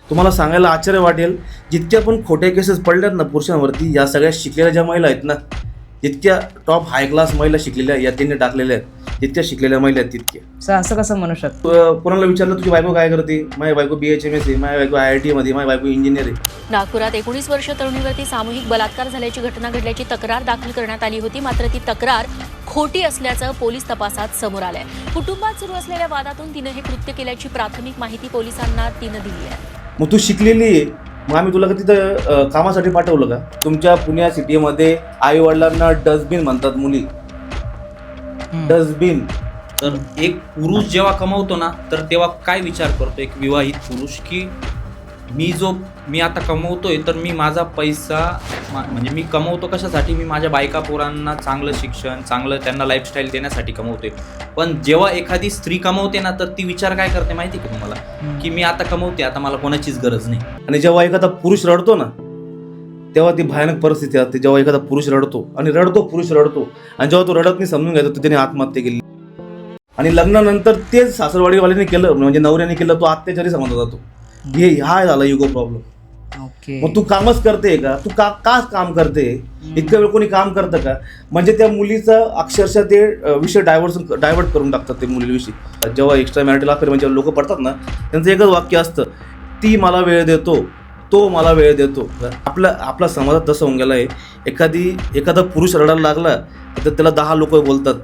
तुम्हाला सांगायला आश्चर्य वाटेल, जितक्या पण खोट्या केसेस पडल्यात ना पुरुषांवरती, या सगळ्या शिकलेल्या ज्या महिला आहेत ना, जितक्या टॉप हाय क्लास महिला शिकलेल्या या त्यांनी टाकलेल्या आहेत, जितक्या शिकलेल्या महिला आहेत तितक्या. असं कसं म्हणू शकतो? कोणाला विचारलं तुझी बायको काय करते, माझी बायको BHMS आहे, माझी बायको IIT मध्ये, माझी बायको इंजिनियर आहे. नागपुरात 19 वर्ष तरुणीवरती सामूहिक बलात्कार झाल्याची घटना घडल्याची तक्रार दाखल करण्यात आली होती. मात्र ती तक्रार खोटी असल्याचं पोलीस तपासात समोर आलंय. कुटुंबात सुरू असलेल्या वादातून तिनं हे कृत्य केल्याची प्राथमिक माहिती पोलिसांना तिनं दिली आहे. मग तू शिकलेली आहे, मग आम्ही तुला का तिथं कामासाठी पाठवलं का? तुमच्या पुण्या सिटीमध्ये आई वडिलांना डस्टबिन म्हणतात मुली, डस्टबिन. तर एक पुरुष जेव्हा कमवतो ना, तर तेव्हा काय विचार करतो एक विवाहित पुरुष, की मी आता कमवतोय, तर मी माझा पैसा म्हणजे मी कमवतो कशासाठी? मी माझ्या बायका पोरांना चांगलं शिक्षण, चांगलं त्यांना लाईफस्टाईल देण्यासाठी कमवतोय. पण जेव्हा एखादी स्त्री कमवते ना, तर ती विचार काय करते माहिती का तुम्हाला, की मी आता कमवते, आता मला कोणाचीच गरज नाही. आणि जेव्हा एखादा पुरुष रडतो ना, तेव्हा ती भयानक परिस्थिती असते. जेव्हा एखादा पुरुष रडतो आणि पुरुष रडतो, आणि जेव्हा तो रडत नाही समजून घ्यायचा, तर त्याने आत्महत्या केली. आणि लग्नानंतर तेच सासरवाडीवाल्याने केलं, म्हणजे नवऱ्याने केलं, तो अत्याचारी समजला जातो. हे हा झाला युगो प्रॉब्लेम. ओके. मग तू कामच करते का? तू का काम करते? इतक्या वेळ कोणी काम करतं का? म्हणजे त्या मुलीचा अक्षरशः ते विषय डायव्हर्ट करून टाकतात ते मुलीविषयी. जेव्हा एक्स्ट्रा मॅरिटल अफेअर म्हणजे लोक पडतात ना, त्यांचं एकच वाक्य असतं, ती मला वेळ देतो, तो मला वेळ देतो. आपला समाजात तसं होऊन गेला आहे, एखादा पुरुष रडायला लागला तर त्याला 10 लोक बोलतात,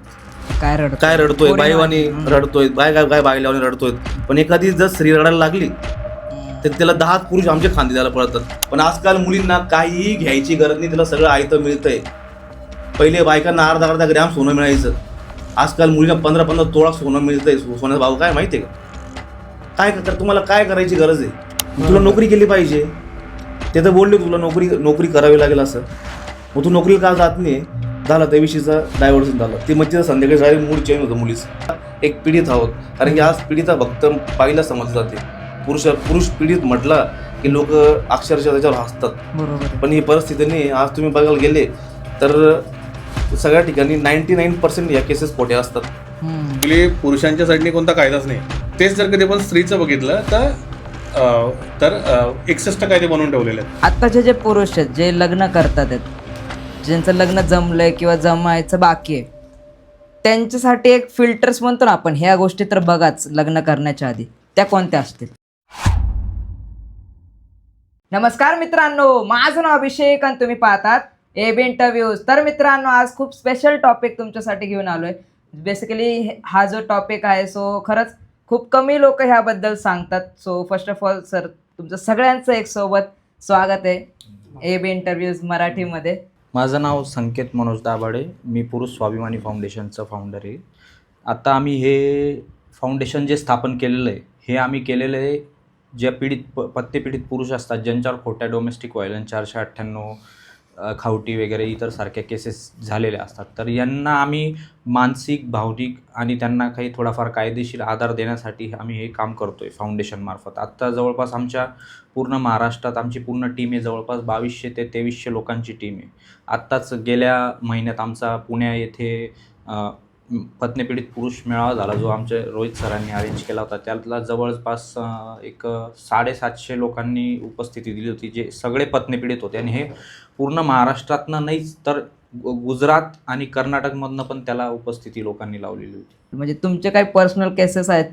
काय रडतोय, बाईवानी रडतोय, काय बाईलावानी रडतोय. पण एखादी जर स्त्री रडायला लागली तर त्याला 10 पुरुष आमचे खांदे द्यायला पडतात. पण आजकाल मुलींना काहीही घ्यायची गरज नाही, त्याला सगळं आयतं मिळतंय. पहिले बायकांना अर्धा ग्रॅम सोनं मिळायचं, आजकाल मुलींना 15 तोळा सोनं मिळतंय. सोन्याचा भाव काय माहिती आहे का? काय तुम्हाला काय करायची गरज आहे? तुला नोकरी केली पाहिजे. ते तर बोलले तुला नोकरी करावी लागेल असं, मग तू नोकरीला का जात नाही? झाला त्याविषयीचा डायव्हर्शन झालं. ती मग तिथं संध्याकाळी जायला मूड चेंज होतं मुलीचं. एक पीडित आहोत, कारण की आज पीडिता फक्त बाईला समजलं जाते. पुरुष पीडित म्हटला की लोक अक्षरशः त्याच्यावर हसतात. बरोबर. पण ही परिस्थिती नाही. आज तुम्ही बघायला गेले तर सगळ्या ठिकाणी 99% या केसेस खोट्या असतात. पुरुषांच्या साईडने कोणता कायदाच नाही. तेच जर कधी आपण स्त्रीचं बघितलं तर 61 कायदे बनवून ठेवलेले आहेत. आत्ताचे जे पुरुष आहेत, जे लग्न करतात आहेत, ज्यांचं लग्न जमलंय किंवा जमायचं बाकी आहे, त्यांच्यासाठी एक फिल्टर्स म्हणतो ना आपण, ह्या गोष्टी तर बघाच लग्न करण्याच्या आधी, त्या कोणत्या असतील? नमस्कार मित्रांनो, माझं नाव अभिषेक आणि तुम्ही पाहतात AB इंटरव्ह्यूज. तर मित्रांनो, आज खूप स्पेशल टॉपिक तुमच्यासाठी घेऊन आलोय. बेसिकली हा जो टॉपिक आहे, सो खरंच खूप कमी लोक ह्याबद्दल सांगतात. So first of all sir, तुमचं सगळ्यांचं एक सोबत स्वागत आहे AB इंटरव्ह्यूज मराठीमध्ये. माझं नाव संकेत मनोज दाभाडे, मी पुरुष स्वाभिमानी फाउंडेशनचं फाउंडर आहे. आता आम्ही हे फाउंडेशन जे स्थापन केलेलं आहे, हे आम्ही केलेलं आहे ज्या पत्तेपीडित पुरुष असतात, ज्यांच्यावर खोट्या डोमेस्टिक व्हायलन्स 498 खावटी वगैरे इतर सारख्या केसेस झालेल्या असतात, तर यांना आम्ही मानसिक, भावनिक आणि त्यांना काही थोडाफार कायदेशीर आधार देण्यासाठी आम्ही हे काम करतो आहे फाउंडेशनमार्फत. आत्ता जवळपास आमच्या पूर्ण महाराष्ट्रात आमची पूर्ण टीम आहे, जवळपास 2200 ते 2300 लोकांची टीम आहे. आत्ताच गेल्या महिन्यात आमचा पुण्या येथे पत्नीपीडित पुरुष मेळावा झाला, जो आमच्या रोहित सरांनी अरेंज केला होता. त्यातला जवळपास एक 750 लोकांनी उपस्थिती दिली होती, जे सगळे पत्नीपीडित होते. आणि हे पूर्ण महाराष्ट्रातनं नाहीच तर गुजरात आणि कर्नाटकमधनं पण त्याला उपस्थिती लोकांनी लावलेली होती. म्हणजे तुमचे काही पर्सनल केसेस आहेत?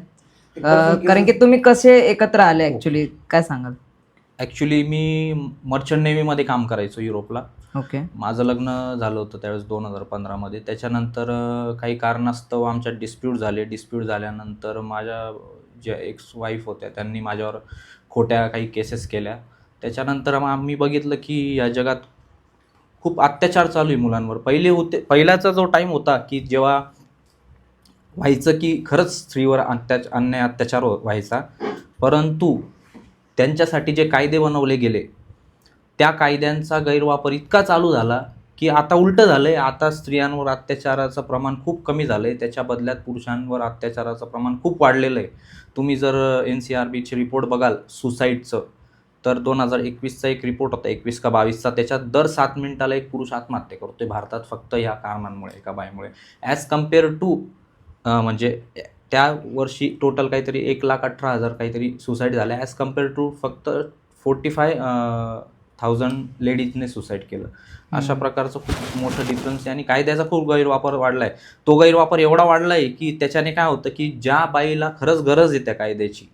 कारण की तुम्ही कसे एकत्र आले ॲक्च्युली, काय सांगाल? ॲक्च्युली मी मर्चंट नेव्हीमध्ये काम करायचो युरोपला. ओके. माझं लग्न झालं होतं त्यावेळेस 2015मध्ये. त्याच्यानंतर काही कारणास्तव आमच्यात डिस्प्यूट झाल्यानंतर माझ्या ज्या एक्स वाईफ होत्या त्यांनी माझ्यावर खोट्या काही केसेस केल्या. त्याच्यानंतर आम्ही बघितलं की या जगात खूप अत्याचार चालू आहे मुलांवर. पहिल्याचा जो टाईम होता की जेव्हा व्हायचं की खरंच स्त्रीवर अन्याय अत्याचार व्हायचा, परंतु त्यांच्यासाठी जे कायदे बनवले गेले, त्या कायद्यांचा गैरवापर इतका चालू झाला की आता उलटं झालं आहे. आता स्त्रियांवर अत्याचाराचं प्रमाण खूप कमी झालं आहे, त्याच्या बदल्यात पुरुषांवर अत्याचाराचं प्रमाण खूप वाढलेलं आहे. तुम्ही जर NCRBचे रिपोर्ट बघाल सुसाईडचं, तर 2021चा एक रिपोर्ट होता, 21 का 22चा, त्याच्यात दर 7 मिनिटाला एक पुरुष आत्महत्या करतोय भारतात, फक्त या कारणांमुळे, एका बाईमुळे. ॲज कम्पेअर टू म्हणजे त्या वर्षी टोटल काहीतरी 1,18,000 काहीतरी सुसाईड झाल्या ॲज कम्पेअर टू फक्त 45,000 लेडीजने सुसाईड केलं. अशा प्रकारचं खूप मोठं डिफरन्स आहे आणि कायद्याचा खूप गैरवापर वाढला आहे. तो गैरवापर एवढा वाढला आहे की त्याच्याने काय होतं की ज्या बाईला खरंच गरज आहे त्या कायद्याची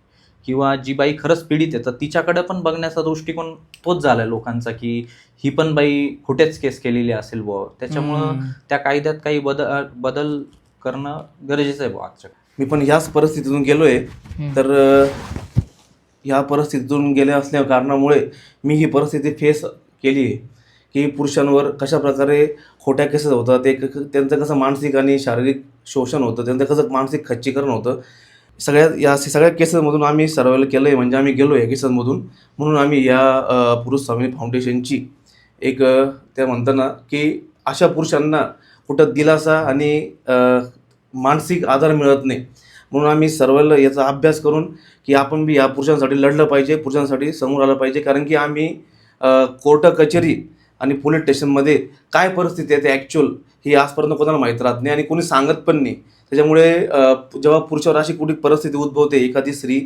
किंवा जी बाई खरंच पीडित आहे तर तिच्याकडे पण बघण्याचा दृष्टिकोन तोच झाला आहे लोकांचा की ही पण बाई खोटेच केस केलेली असेल बुवा. त्याच्यामुळं त्या कायद्यात काही बदल करणं गरजेचं आहे बुवा आजच्या. मी पण ह्याच परिस्थितीतून गेलोय. तर ह्या परिस्थितीतून गेल्या असल्या कारणामुळे मी ही परिस्थिती फेस केली आहे की पुरुषांवर कशा प्रकारे खोट्या केसेस होतात, त्यांचं कसं मानसिक आणि शारीरिक शोषण होतं, त्यांचं कसं मानसिक खच्चीकरण होतं. सगळ्या केसेसमधून आम्ही सर्व्हायव्ह केलं आहे, म्हणजे आम्ही गेलो या केसेसमधून. म्हणून आम्ही या पुरुष स्वाभिमानी फाउंडेशनची एक त्या म्हणताना की अशा पुरुषांना कुठं दिलासा आणि मानसिक आधार मिळत नाही, म्हणून आम्ही सर्वांना याचा अभ्यास करून की आपण बी या पुरुषांसाठी लढलं पाहिजे, पुरुषांसाठी समोर आलं पाहिजे. कारण की आम्ही कोर्ट कचेरी आणि पोलीस स्टेशनमध्ये काय परिस्थिती आहे ते ॲक्च्युअल ही आजपर्यंत कोणाला माहीत राहत नाही आणि कोणी सांगत पण नाही. त्याच्यामुळे जेव्हा पुरुषावर अशी कुठली परिस्थिती उद्भवते, एखादी स्त्री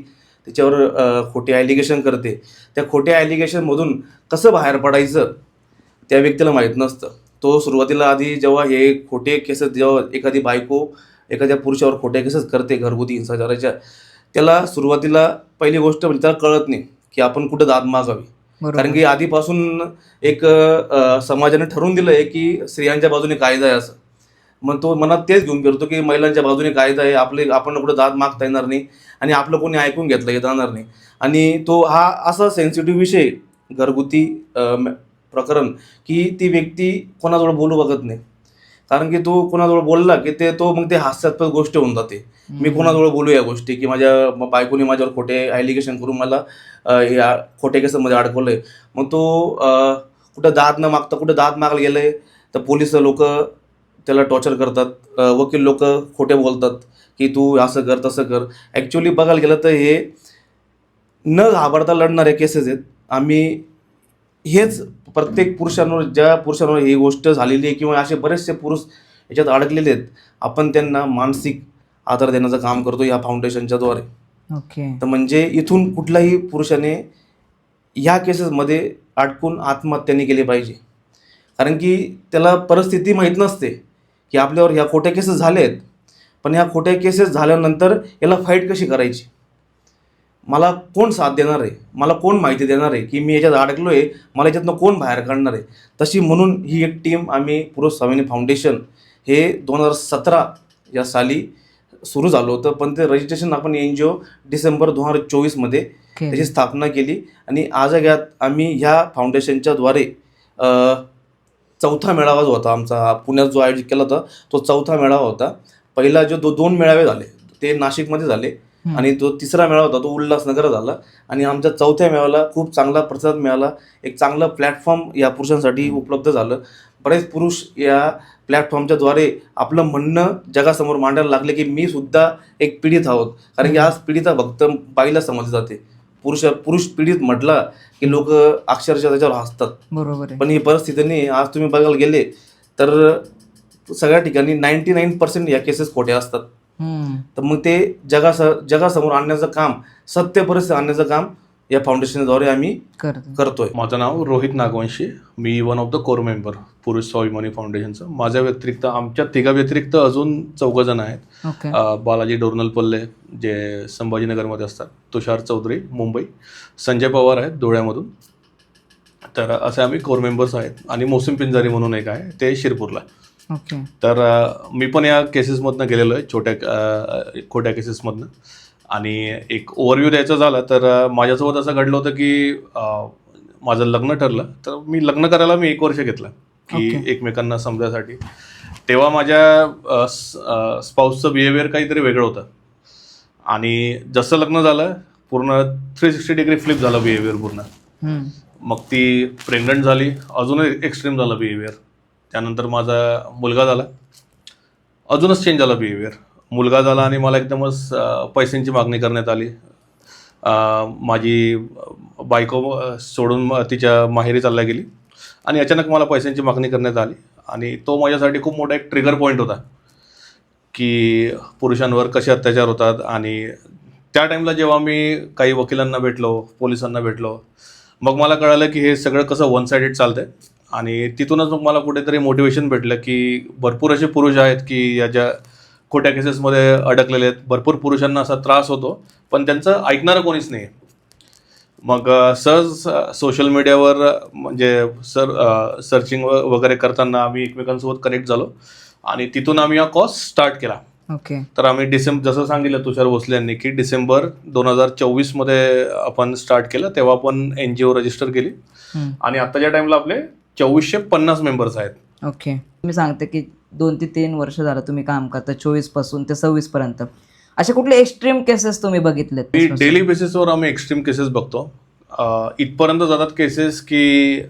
त्याच्यावर खोटे ॲलिगेशन करते, त्या खोट्या ॲलिगेशनमधून कसं बाहेर पडायचं त्या व्यक्तीला माहीत नसतं. तो सुरुवातीला आधी जेव्हा हे खोटे केसेस, जेव्हा एखादी बायको एखाद्या पुरुषावर खोट्या केसेस करते घरगुती हिंसाचाराच्या, त्याला सुरुवातीला पहिली गोष्ट म्हणजे त्याला कळत नाही की आपण कुठं दाद मागावी. कारण की आधीपासून एक समाजाने ठरवून दिलं आहे की स्त्रियांच्या बाजूने कायदा आहे असं. मग तो मनात तेच घेऊन फिरतो की महिलांच्या बाजूने कायदा आहे, आपण कुठं दाद मागता येणार नाही आणि आपलं कोणी ऐकून घेतलं जाणार नाही. आणि तो हा असा सेन्सिटिव्ह विषय घरगुती प्रकरण की ती व्यक्ती कोणाजवळ बोलू बघत नाही. कारण की तो कोणाजवळ बोलला की मग ते हास्यास्पद गोष्ट होऊन जाते. मी कोणाजवळ बोलू या गोष्टी की माझ्या बायकोने माझ्यावर खोटे ॲलिगेशन करून मला या खोट्या केसामध्ये अडकवलं आहे. मग तो कुठं दाद न मागता कुठं दाद मागायला गेलं आहे तर पोलिस लोक त्याला टॉर्चर करतात, वकील लोक खोटे बोलतात की तू असं कर तसं कर. ॲक्च्युअली बघायला गेलं तर हे न घाबरता लढणारे केसेस आहेत. आम्ही हेच प्रत्येक पुरुषांवर, ज्या पुरुषांवर ही गोष्ट झालेली आहे किंवा असे बरेचसे पुरुष याच्यात अडकलेले आहेत, आपण त्यांना मानसिक आधार देण्याचं काम करतो या फाउंडेशनच्या द्वारे. तर म्हणजे इथून कुठल्याही पुरुषाने ह्या केसेसमध्ये अडकून आत्महत्या नाही केली पाहिजे. कारण की त्याला परिस्थिती माहीत नसते की आपल्यावर ह्या खोट्या केसेस झाल्या आहेत, पण ह्या खोट्या केसेस झाल्यानंतर याला फाईट कशी करायची, मला कोण साथ देणार आहे, मला कोण माहिती देणार आहे की मी याच्यात अडकलो आहे, मला याच्यातनं कोण बाहेर काढणार आहे. तशी म्हणून ही एक टीम आम्ही पुरुष स्वाभिमानी फाउंडेशन हे 2017 या साली सुरू झालं होतं. पण ते रजिस्ट्रेशन आपण NGO डिसेंबर 2024मध्ये त्याची स्थापना केली. आणि आजच्यात आम्ही ह्या फाउंडेशनच्या द्वारे चौथा मेळावा जो होता आमचा पुण्यात जो आयोजित केला होता तो चौथा मेळावा होता. पहिला जो 2 मेळावे झाले ते नाशिकमध्ये झाले आणि तो तिसरा मेळावा होता तो उल्हासनगर झाला. आणि आमच्या चौथ्या मेळाव्याला खूप चांगला प्रतिसाद मिळाला. एक चांगलं प्लॅटफॉर्म या पुरुषांसाठी उपलब्ध झालं. बरेच पुरुष या प्लॅटफॉर्मच्या द्वारे आपलं म्हणणं जगासमोर मांडायला लागले की मी सुद्धा एक पीडित आहोत. कारण की आज पीडिता फक्त बाईला समजली जाते. पुरुष पीडित म्हटला की लोक अक्षरशः त्याच्यावर हसतात. बरोबर. पण ही परिस्थिती नाही. आज तुम्ही बघायला गेले तर सगळ्या ठिकाणी 99% या केसेस खोट्या असतात. तर मग ते जगासमोर आणण्याचं काम, सत्य परिस्थिती आणण्याचं काम या फाउंडेशनद्वारे आम्ही करतोय. माझं नाव रोहित नागवंशी, मी one of the core member Purush Swabhimani फाउंडेशनचं. माझ्या व्यतिरिक्त, आमच्या तिघा व्यतिरिक्त अजून 4 जण आहेत. बालाजी डोरनलपल्ले जे संभाजीनगरमध्ये असतात, तुषार चौधरी मुंबई, संजय पवार आहेत धुळ्यामधून. तर असे आम्ही कोर मेंबर्स आहेत. आणि मोसिम पिंजारी म्हणून एक आहे ते शिरपूरला. तर मी पण या केसेसमधनं गेलेलो आहे, खोट्या केसेसमधनं. आणि एक ओव्हरव्ह्यू द्यायचं झालं तर माझ्यासोबत असं घडलं होतं की माझं लग्न ठरलं. तर लग्न करायला मी 1 वर्ष घेतलं की एकमेकांना समजायसाठी. तेव्हा माझ्या स्पाऊसचं बिहेवियर काहीतरी वेगळं होतं. आणि जसं लग्न झालं पूर्ण 360 डिग्री फ्लिप झालं बिहेवियर पूर्ण. मग ती प्रेग्नंट झाली, अजूनही एक्स्ट्रीम झालं बिहेवियर. त्यानंतर माझा मुलगा झाला, अजूनच चेंज झाला बिहेवियर. मुलगा झाला आणि मला एकदमच पैशांची मागणी करण्यात आली. माझी बायको सोडून तिच्या माहेरी चालल्या गेली आणि अचानक मला पैशांची मागणी करण्यात आली. आणि तो माझ्यासाठी खूप मोठा एक ट्रिगर पॉईंट होता की पुरुषांवर कसे अत्याचार होतात. आणि त्या टाईमला जेव्हा मी काही वकिलांना भेटलो, पोलिसांना भेटलो, मग मला कळालं की हे सगळं कसं वन सायडेड चालतंय. आणि तिथूनच मग मला कुठेतरी मोटिवेशन भेटलं की भरपूर असे पुरुष आहेत की या ज्या खोट्या केसेसमध्ये अडकलेले आहेत. भरपूर पुरुषांना असा त्रास होतो, पण त्यांचं ऐकणारं कोणीच नाही. मग सहज सोशल मीडियावर म्हणजे सर्चिंग वगैरे करताना आम्ही एकमेकांसोबत कनेक्ट झालो आणि तिथून आम्ही हा कॉज स्टार्ट केला. ओके. तर आम्ही जसं सांगितलं तुषार भोसले यांनी की डिसेंबर 2024 आपण स्टार्ट केलं. तेव्हा आपण NGO रजिस्टर केली आणि आत्ताच्या टाइमला आपले 2450 मेंबर्स आहेत. ओके. मी सांगते की 2 ते 3 वर्ष झालं तुम्ही काम करता, 24 पासून ते 26 पर्यंत. असे कुठले एक्स्ट्रीम केसेस तुम्ही बघितलेत? डेली बेसिसवर आम्ही एक्स्ट्रीम केसेस बघतो. इथपर्यंत जातात केसेस की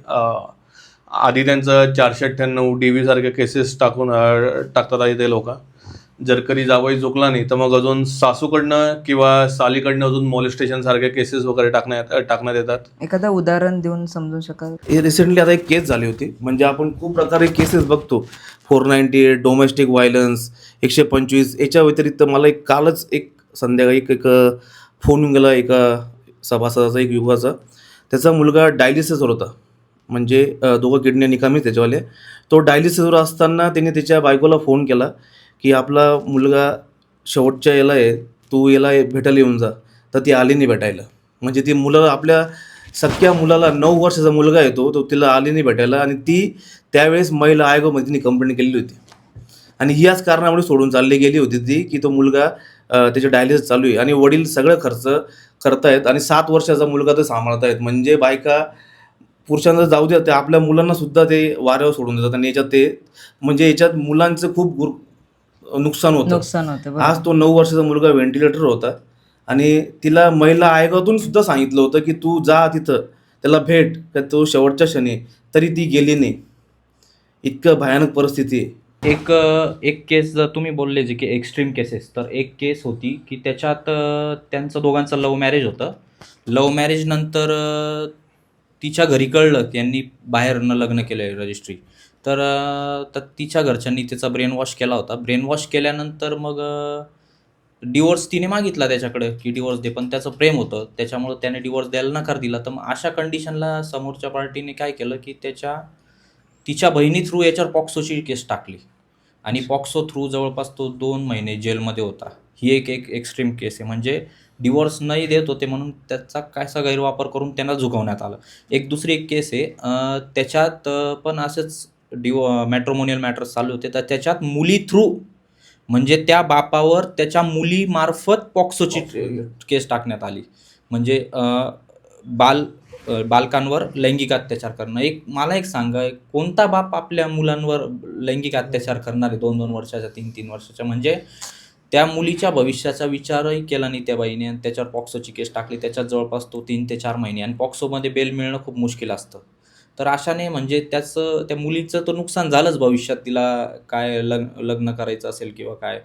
आधी त्यांचं 498 DV सारखे केसेस टाकतात आधी ते लोक. जर कधी जावई झोकला नाही तर मग अजून सासूकडनं किंवा सालीकडनं अजून मॉलेस्टेशन सारखे केसेस वगैरे टाकण्यात येतात. एखादं उदाहरण देऊन समजू शकाल? हे रिसेंटली आता एक केस झाली होती. म्हणजे आपण खूप प्रकारे केसेस बघतो. 498 डोमेस्टिक व्हायलन्स, 125. याच्या व्यतिरिक्त मला कालच संध्याकाळी एक फोन येऊन गेला एका सभासदाचा, एक युवकाचा. त्याचा मुलगा डायलिसिसवर होता. म्हणजे दोघं किडनी निकामी त्याच्यावाले. तो डायलिसिसवर असताना त्याने त्याच्या बायकोला फोन केला की आपला मुलगा शेवटच्या याला आहे, तू याला भेटायला येऊन जा. तर ती आली नाही भेटायला. म्हणजे ती मुलं आपल्या सख्या मुलाला 9 वर्षाचा मुलगा येतो, तो तिला आली नाही भेटायला. आणि ती त्यावेळेस महिला आयोगामध्ये तिने कंप्लेंट केलेली होती. आणि याच कारणामुळे सोडून चालली गेली होती ती की तो मुलगा त्याच्या डायलिसिस चालू आहे आणि वडील सगळं खर्च करतायत आणि 7 वर्षाचा मुलगा तर सांभाळतायत. म्हणजे बायका पुरुषांना जाऊ द्या, ते आपल्या मुलांना सुद्धा ते वाऱ्यावर सोडून देतात. आणि याच्यात मुलांचं खूप नुकसान होतं. आज तो 9 वर्षाचा मुलगा व्हेंटिलेटर होता आणि तिला महिला आयोगातून सुद्धा सांगितलं होतं की तू जा तिथं, त्याला भेट, का तो शेवटच्या क्षणी, तरी ती गेली नाही. इतकं भयानक परिस्थिती आहे. एक केस जर तुम्ही बोलले जे की एक्स्ट्रीम केसेस, तर एक केस होती की त्याच्यात त्यांचं दोघांचं लव्ह मॅरेज होतं. लव्ह मॅरेज नंतर तिच्या घरी कळलं त्यांनी बाहेरनं लग्न केलं आहे रजिस्ट्री. तर तिच्या घरच्यांनी त्याचा ब्रेन वॉश केला होता. ब्रेन वॉश केल्यानंतर मग डिवोर्स तिने मागितला त्याच्याकडे की डिवोर्स दे, पण त्याचं प्रेम होतं त्याच्यामुळं त्याने डिवोर्स द्यायला नकार दिला. तर मग अशा कंडिशनला समोरच्या पार्टीने काय केलं की तिच्या बहिणी थ्रू याच्यावर पॉक्सोची केस टाकली आणि पॉक्सो थ्रू जवळपास तो 2 महिने जेलमध्ये होता. ही एक एक्स्ट्रीम केस आहे. म्हणजे डिवोर्स नाही देत होते म्हणून त्याचा कायसा गैरवापर करून त्यांना झुकवण्यात आलं. दुसरी एक केस आहे, त्याच्यात पण असेच मॅट्रोमोनियल मॅटर्स चालू होते. तर त्याच्यात मुली थ्रू, म्हणजे त्या बापावर त्याच्या मुलीमार्फत पॉक्सोची केस टाकण्यात आली. म्हणजे बालकांवर लैंगिक अत्याचार करणं. मला एक सांगा, कोणता बाप आपल्या मुलांवर लैंगिक अत्याचार करणार आहे 2-2 वर्षाच्या, 3-3 वर्षाच्या? म्हणजे त्या मुलीच्या भविष्याचा विचारही केला नाही त्या बाईने आणि त्याच्यावर पॉक्सोची केस टाकली. त्याच्यात जवळपास तो 3 ते 4 महिने, आणि पॉक्सोमध्ये बेल मिळणं खूप मुश्किल असतं. तर अशाने म्हणजे त्या मुलीचं तर नुकसान झालंच भविष्यात, तिला काय लग्न करायचं असेल किंवा काय.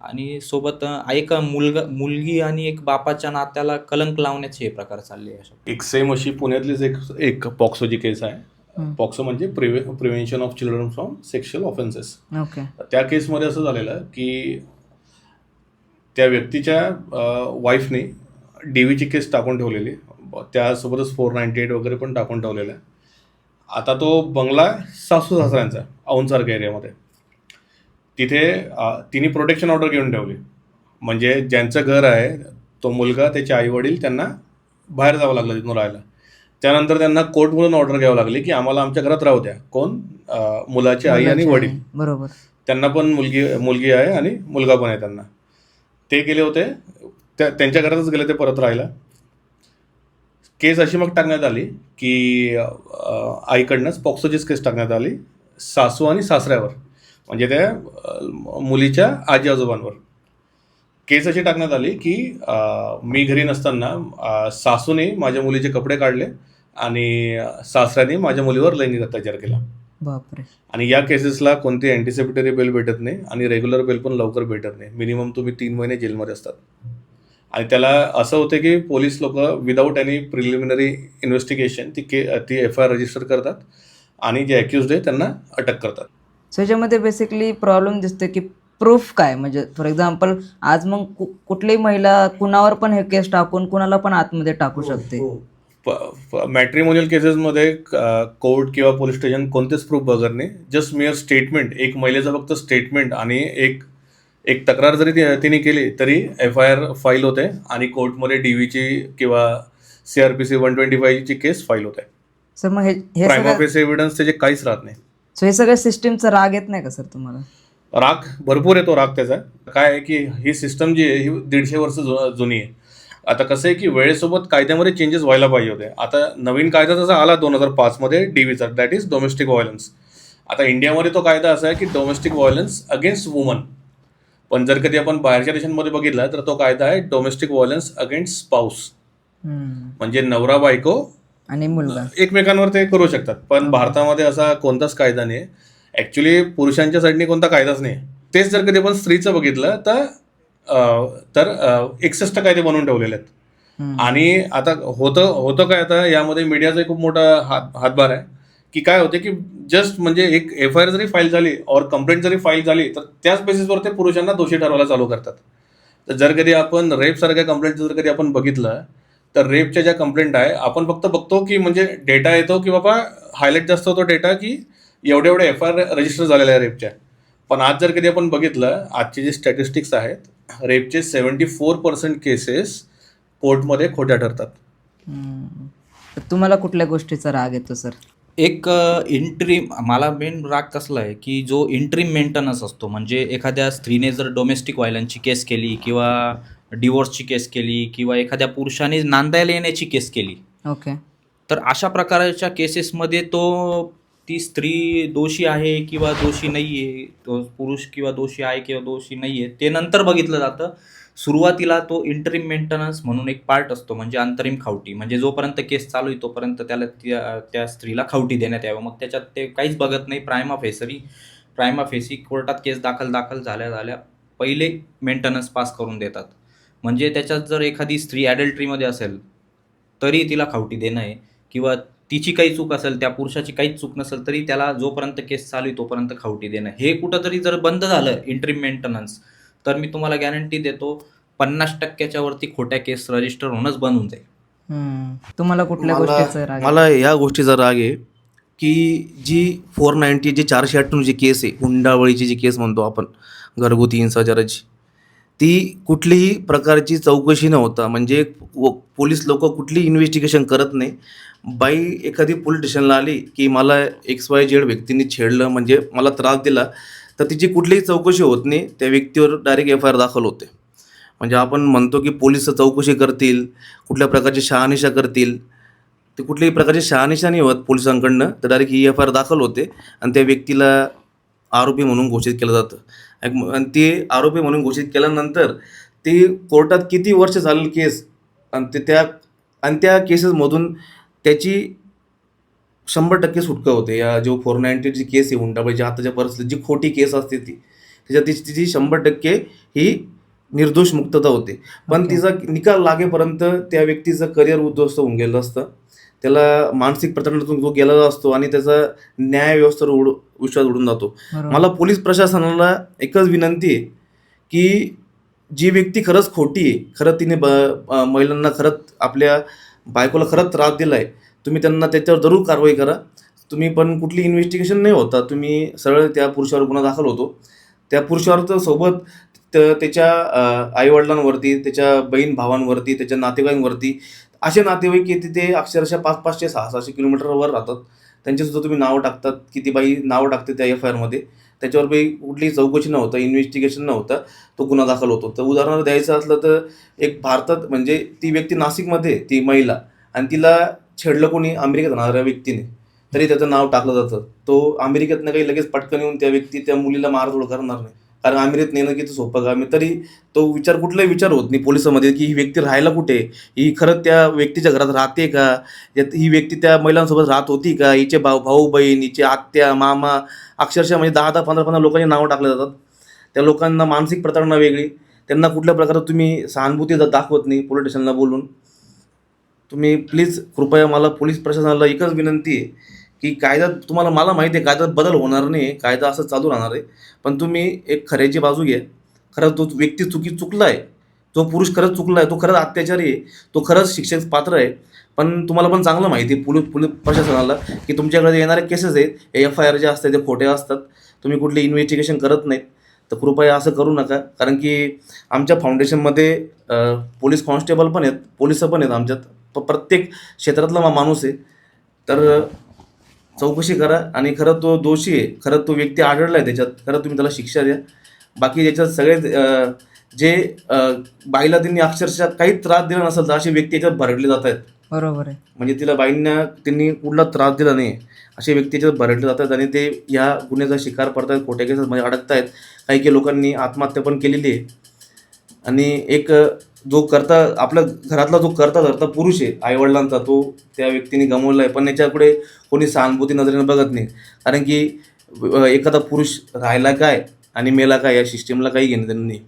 आणि सोबत एक मुलगी आणि एक बापाच्या नात्याला कलंक लावण्याचे हे प्रकार चालले. एक सेम अशी पुण्यातलीच एक पॉक्सोची केस आहे. पॉक्सो म्हणजे prevention of children from sexual offences. त्या केसमध्ये असं झालेलं की त्या व्यक्तीच्या वाईफने DVची केस टाकून ठेवलेली, त्यासोबतच 498 वगैरे पण टाकून ठेवलेलं आहे. आता तो बंगला सासू सासऱ्यांचा औंधसारख्या एरियामध्ये, तिथे तिने प्रोटेक्शन ऑर्डर घेऊन ठेवली. म्हणजे ज्यांचं घर आहे तो मुलगा, त्याचे आईवडील, त्यांना बाहेर जावं लागलं तिथून राहायला. त्यानंतर त्यांना कोर्टमधून ऑर्डर घ्यावं लागली की आम्हाला आमच्या घरात राहू द्या. कोण? मुलाची आई आणि वडील. बरोबर. त्यांना पण मुलगी आहे आणि मुलगा पण आहे त्यांना. ते गेले होते, त्यांच्या घरातच गेले ते परत राहायला. केस अशी मग टाकण्यात आली की आईकडनंच पॉक्सोचीच केस टाकण्यात आली सासू आणि सासऱ्यावर, म्हणजे त्या मुलीच्या आजी आजोबांवर. केस अशी टाकण्यात आली की मी घरी नसताना सासूने माझ्या मुलीचे कपडे काढले आणि सासऱ्याने माझ्या मुलीवर लैंगिक अत्याचार केला. बापरे. आणि या केसेसला कोणती अँटिसिपेटरी बेल भेटत नाही आणि रेग्युलर बेल पण लवकर भेटत नाही. मिनिमम तुम्ही 3 महिने जेलमध्ये असतात. आणि त्याला असं होतं की पोलीस लोक विदाऊट एनी प्रिलिमिनरी इन्व्हेस्टिगेशन ती FIR रजिस्टर करतात आणि जे अक्युज्ड आहे त्यांना अटक करतात. सो याच्यामध्ये बेसिकली प्रॉब्लेम दिसतो की प्रूफ काय, म्हणजे फॉर एक्झाम्पल आज मग कुठलीही महिला कुणावर पण हे केस टाकून कुणाला पण आतमध्ये टाकू शकते. मॅट्रिमोनियल केसेसमध्ये कोर्ट किंवा पोलीस स्टेशन कोणतेच प्रूफ बघत नाही. जस्ट मिअर स्टेटमेंट, एक महिलेचं फक्त स्टेटमेंट आणि एक तक्रार जरी तिने केली तरी FIR फाईल होते आणि कोर्टमध्ये DVची किंवा CRPC 125 ची केस फाईल होते. सर मग हे प्रायमा सगळं फेस एव्हिडन्स त्याचे काहीच राहत नाही. सो हे सगळ्या सिस्टीमचा राग येत नाही का सर तुम्हाला? राग भरपूर येतो. राग त्याचा काय आहे की ही सिस्टम जी आहे ही 150 वर्ष जुनी आहे. आता कसं आहे की वेळेसोबत कायद्यामध्ये चेंजेस व्हायला पाहिजे होते. आता नवीन कायदा जसा आला 2005 मध्ये DVचा, दॅट इज डोमेस्टिक व्हायलन्स. आता इंडियामध्ये तो कायदा असा आहे की डोमेस्टिक व्हायलन्स अगेन्स्ट वुमन, पण जर कधी आपण बाहेरच्या देशांमध्ये बघितला तर तो कायदा आहे डोमेस्टिक व्हायलन्स अगेन्स्ट स्पाऊस, म्हणजे नवरा बायको आणि मुलगा एकमेकांवर ते करू शकतात. पण भारतामध्ये असा कोणताच कायदा नाही. ऍक्च्युली पुरुषांच्या साईडने कोणता कायदाच नाही. तेच जर कधी आपण स्त्रीचं बघितलं तर 61 कायदे बनवून ठेवलेले आहेत. आणि आता होतं काय, आता यामध्ये मीडियाचा खूप मोठा हातभार आहे की काय होते की जस्ट म्हणजे एक FIR जरी फाईल झाली और कंप्लेंट जरी फाईल झाली तर त्याच बेसिसवर ते पुरुषांना दोषी ठरवायला चालू करतात. तर जर कधी आपण रेप सारख्या कंप्लेंट जर कधी आपण बघितलं तर रेपच्या ज्या कंप्लेंट आहे आपण फक्त बघतो की म्हणजे डेटा येतो की बाबा हायलाईट जास्त होतो डेटा की एवढे FIR रजिस्टर झालेल्या आहे रेपच्या. पण आज जर कधी आपण बघितलं आजचे जे स्टॅटिस्टिक्स आहेत रेपचे 74% केसेस कोर्टमध्ये खोट्या ठरतात. तर तुम्हाला कुठल्या गोष्टीचा राग येतो सर? एक मला मेन राग कसला आहे की जो इंट्रीम मेंटेनन्स असतो, म्हणजे एखाद्या स्त्रीने जर डोमेस्टिक व्हायलन्सची केस केली किंवा डिवोर्सची केस केली किंवा एखाद्या पुरुषाने नांदायला येण्याची केस केली, ओके, तर अशा प्रकारच्या केसेसमध्ये ती स्त्री दोषी आहे किंवा दोषी नाही आहे, तो पुरुष किंवा दोषी आहे किंवा दोषी नाही आहे ते नंतर बघितलं जातं. सुरुवातीला तो इंटरिम मेंटेनन्स म्हणून एक पार्ट असतो, म्हणजे अंतरिम खावटी, म्हणजे जोपर्यंत केस चालू आहे तोपर्यंत त्याला त्या स्त्रीला खावटी देण्यात यावं. मग त्याच्यात ते काहीच बघत नाही. प्रायमा फेसी कोर्टात केस दाखल झाल्या पहिले मेंटेनन्स पास करून देतात. म्हणजे त्याच्यात जर एखादी स्त्री ॲडल्ट्रीमध्ये असेल तरी तिला खावटी देणं आहे, किंवा तिची काही चूक असेल, त्या पुरुषाची काहीच चूक नसेल तरी त्याला जोपर्यंत केस चालू आहे तोपर्यंत खावटी देणं. हे कुठंतरी जर बंद झालं इंटरिम मेंटेनन्स तर मी तुम्हाला गॅरंटी देतो 50% वरती खोट्या केस रजिस्टर होणंच बंद होऊन जाईल. तुम्हाला कुठल्या गोष्टीचा राग? मला या गोष्टीचा राग आहे की जी 490 जी 498 जी केस आहे, हुंडाबळीची जी केस म्हणतो आपण, घरगुती हिंसाचाराची, ती कुठलीही प्रकारची चौकशी न होता, म्हणजे पोलीस लोक कुठलीही इन्व्हेस्टिगेशन करत नाही. बाई एखादी पोलीस स्टेशनला आली की मला XYZ व्यक्तीने छेडलं, म्हणजे मला त्रास दिला, तर तिची कुठलीही चौकशी होत नाही. त्या व्यक्तीवर डायरेक्ट FIR दाखल होते. म्हणजे आपण म्हणतो की पोलीस चौकशी करतील, कुठल्या प्रकारची शहानिशा करतील, ते कुठल्याही प्रकारची शहानिशा नाही होत पोलिसांकडनं, तर डायरेक्ट ही FIR दाखल होते आणि त्या व्यक्तीला आरोपी म्हणून घोषित केलं जातं. आणि ते आरोपी म्हणून घोषित केल्यानंतर ते कोर्टात किती वर्ष चालेल केस, आणि त्या केसेसमधून त्याची 100% सुटका होते. या जो 490 जी केस आहे हुंडाबळीची आताच्या परिस्थितीत जी खोटी केस असते त्याच्यात तिची 100% ही निर्दोष मुक्तता होते. पण तिचा निकाल लागेपर्यंत त्या व्यक्तीचं करिअर उद्ध्वस्त होऊन गेलं असतं, त्याला मानसिक प्रताडणातून तो गेलेला असतो आणि त्याचा न्याय व्यवस्थेवर विश्वास उडून जातो. मला पोलीस प्रशासनाला एकच विनंती आहे की जी व्यक्ती खरंच खोटी आहे, खरं तिने महिलांना खरंच आपल्या बायकोला खरंच त्रास दिला आहे, तुम्ही त्यांना त्याच्यावर जरूर कारवाई करा. तुम्ही पण कुठली इन्व्हेस्टिगेशन नाही होता, तुम्ही सरळ त्या पुरुषावर गुन्हा दाखल होतो. त्या पुरुषावर तर सोबत त्याच्या आईवडिलांवरती, त्याच्या बहीण भावांवरती, त्याच्या नातेवाईकांवरती, असे नातेवाईक की तिथे अक्षरशः 500, 600 किलोमीटरवर राहतात, त्यांचेसुद्धा तुम्ही नावं टाकतात की ती बाई नावं टाकते त्या FIRमध्ये, त्याच्यावर बाई कुठलीही चौकशी नव्हतं, इन्व्हेस्टिगेशन नव्हतं, तो गुन्हा दाखल होतो. तर उदाहरण द्यायचं असलं तर एक भारतात म्हणजे ती व्यक्ती नाशिकमध्ये, ती महिला, आणि तिला छेडलं कोणी अमेरिकेत राहणाऱ्या व्यक्तीने, तरी त्याचं नाव टाकलं जातं. तो अमेरिकेतनं काही लगेच पटकन येऊन त्या मुलीला मारहाण करणार नाही, कारण अमेरिकेत नेणं किती सोपं काम आहे. तरी तो कुठलाही विचार होत नाही पोलिसांमध्ये की ही व्यक्ती राहायला कुठे, ही खरंच त्या व्यक्तीच्या घरात राहते का, ही व्यक्ती त्या महिलांसोबत राहत होती का, हिचे भाऊ बहीण, हिचे आत्या मामा, अक्षरशः म्हणजे 10-10, 15-15 लोकांची नावं टाकले जातात. त्या लोकांना मानसिक प्रताडणा वेगळी, त्यांना कुठल्या प्रकारे तुम्ही सहानुभूती दाखवत नाही पोलीस स्टेशनला बोलून. तुम्ही प्लीज कृपया, मला पोलीस प्रशासनाला एकच विनंती आहे की कायदा तुम्हाला, मला माहिती आहे कायद्यात बदल होणार नाही, कायदा असं चालू राहणार आहे, पण तुम्ही एक खऱ्याची बाजू घ्या. खरंच तो व्यक्ती चुकला आहे, तो पुरुष खरंच चुकला आहे, तो खरंच अत्याचारी आहे, तो खरंच शिक्षेस पात्र आहे. पण तुम्हाला पण चांगलं माहिती आहे पोलीस प्रशासनाला की तुमच्याकडे येणारे केसेस आहेत FIR जे असतात ते खोटे असतात, तुम्ही कुठले इन्व्हेस्टिगेशन करत नाहीत. तर कृपया असं करू नका, कारण की आमच्या फाउंडेशनमध्ये पोलीस कॉन्स्टेबल पण आहेत, पोलिस पण आहेत आमच्यात, प्रत्येक क्षेत्रातला माणूस आहे. तर चौकशी करा आणि खरं तो दोषी आहे, खरं तो व्यक्ती आढळला आहे त्याच्यात, खरं तुम्ही त्याला शिक्षा द्या. बाकी याच्यात सगळे जे बाईला त्यांनी अक्षरशः काही त्रास दिला नसेल तर असे व्यक्ती याच्यात भरडले जात आहेत. बरोबर आहे. म्हणजे तिला बाईंना त्यांनी कुठला त्रास दिला नाही असे व्यक्ती याच्यात भरडले जातात आणि ते या गुन्ह्याचा शिकार पडत आहेत, खोट्या केसेसमध्ये अडकत आहेत. काही लोकांनी आत्महत्या पण केलेली आहे. आणि एक जो आपल्या घरातला जो करता पुरुष आहे आईवडिलांचा, तो त्या व्यक्तीने गमावला आहे, पण याच्याकडे कोणी सहानुभूती नजरेने बघत नाही. कारण की एखादा पुरुष राहायला काय आणि मेला काय या सिस्टीमला काही घेणं देणं नाही.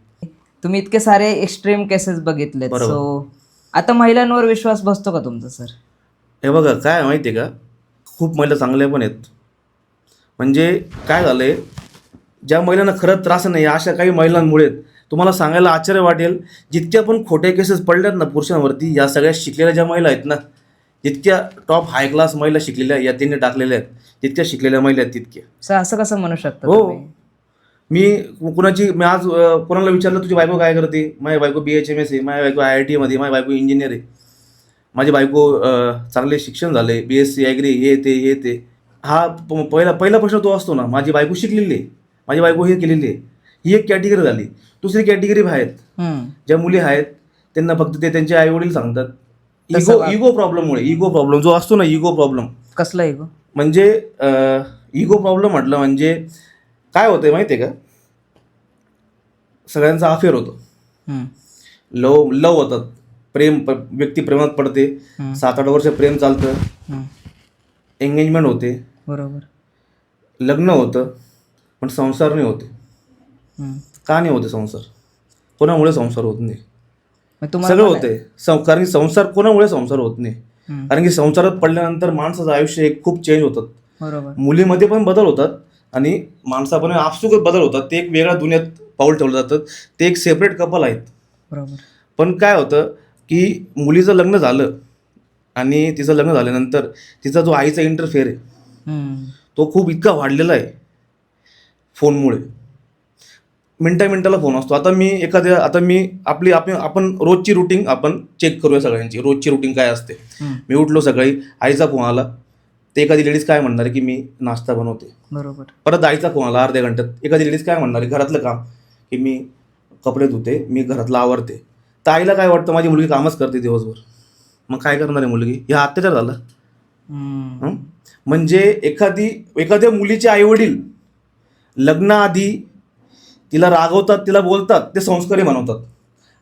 तुम्ही इतके सारे एक्स्ट्रीम केसेस बघितलेत, बरोबर. सो आता महिलांवर विश्वास बसतो का तुमचा सर? हे बघा काय आहे माहिती आहे का, खूप महिला चांगल्या पण आहेत. म्हणजे काय झालं आहे, ज्या महिलांना खरंच त्रास नाही अशा काही महिलांमुळे तुम्हाला सांगायला आश्चर्य वाटेल, जितक्या पण खोट्या केसेस पडल्यात ना पुरुषांवरती, या सगळ्या शिकलेल्या ज्या महिला आहेत ना, जितक्या टॉप हाय क्लास महिला शिकलेल्या या त्यांनी टाकलेल्या आहेत, जितक्या शिकलेल्या महिला आहेत तितक्या. सर असं कसं म्हणू शकता हो. तुम्ही? मी आज कोणाला विचारलं तुझी बायको काय करते, माझी बायको BHMS आहे, माझी बायको IIT मध्ये, माझी बायको इंजिनियर आहे, माझी बायको चांगले शिक्षण झाले, BSc ॲग्री, हे ते. हा पहिला प्रश्न तो असतो ना, माझी बायको शिकलेली आहे, माझी बायको हे केलेली आहे. ही एक कॅटेगरी झाली. दुसरी कॅटेगरी आहेत ज्या मुली आहेत त्यांना फक्त ते त्यांचे आईवडील सांगतात. इगो प्रॉब्लेम जो असतो ना, इगो प्रॉब्लेम. कसला इगो? म्हणजे इगो प्रॉब्लेम म्हटलं म्हणजे काय होतंय माहिती आहे का, सगळ्यांचा अफेअर होतो, लव होतात, व्यक्ती प्रेमात पडते, 7-8 वर्ष प्रेम चालतं, एंगेजमेंट होते, बरोबर, लग्न होतं, पण संसार नाही होते. का नाही होते संसार? कोणामुळे संसार होत नाही? सगळं होते, कारण की संसार कोणामुळे संसार होत नाही, कारण की संसारात पडल्यानंतर माणसाचं आयुष्य एक खूप चेंज होतात. बरोबर. मुलीमध्ये पण बदल होतात आणि माणसामध्ये आपसुकच बदल होतात. ते एक वेगळ्या दुनियात पाऊल ठेवलं जातात, ते एक सेपरेट कपल आहेत. बरोबर. पण काय होतं की मुलीचं लग्न झालं आणि तिचं लग्न झाल्यानंतर तिचा जो आईचा इंटरफेअर आहे तो खूप इतका वाढलेला आहे फोनमुळे. मिनटाला फोन असतो. आपण रोजची रुटीन आपण चेक करूया सगळ्यांची. रोजची रुटीन काय असते? मी उठलो सकाळी, आईचा फोन आला, ते एखादी लेडीज काय म्हणणार की मी नाश्ता बनवते. बरोबर. परत आईचा फोन आला अर्ध्या घंट्यात, एखादी लेडीज काय म्हणणार घरातलं काम की मी कपडे धुते, मी घरातलं आवरते. तर आईला काय वाटतं माझी मुलगी कामच करते दिवसभर, मग काय करणार आहे मुलगी? ह्या अत्याचार झाला. म्हणजे एखाद्या मुलीचे आईवडील लग्नाआधी तिला रागवतात, तिला बोलतात, ते संस्कारी म्हणवतात,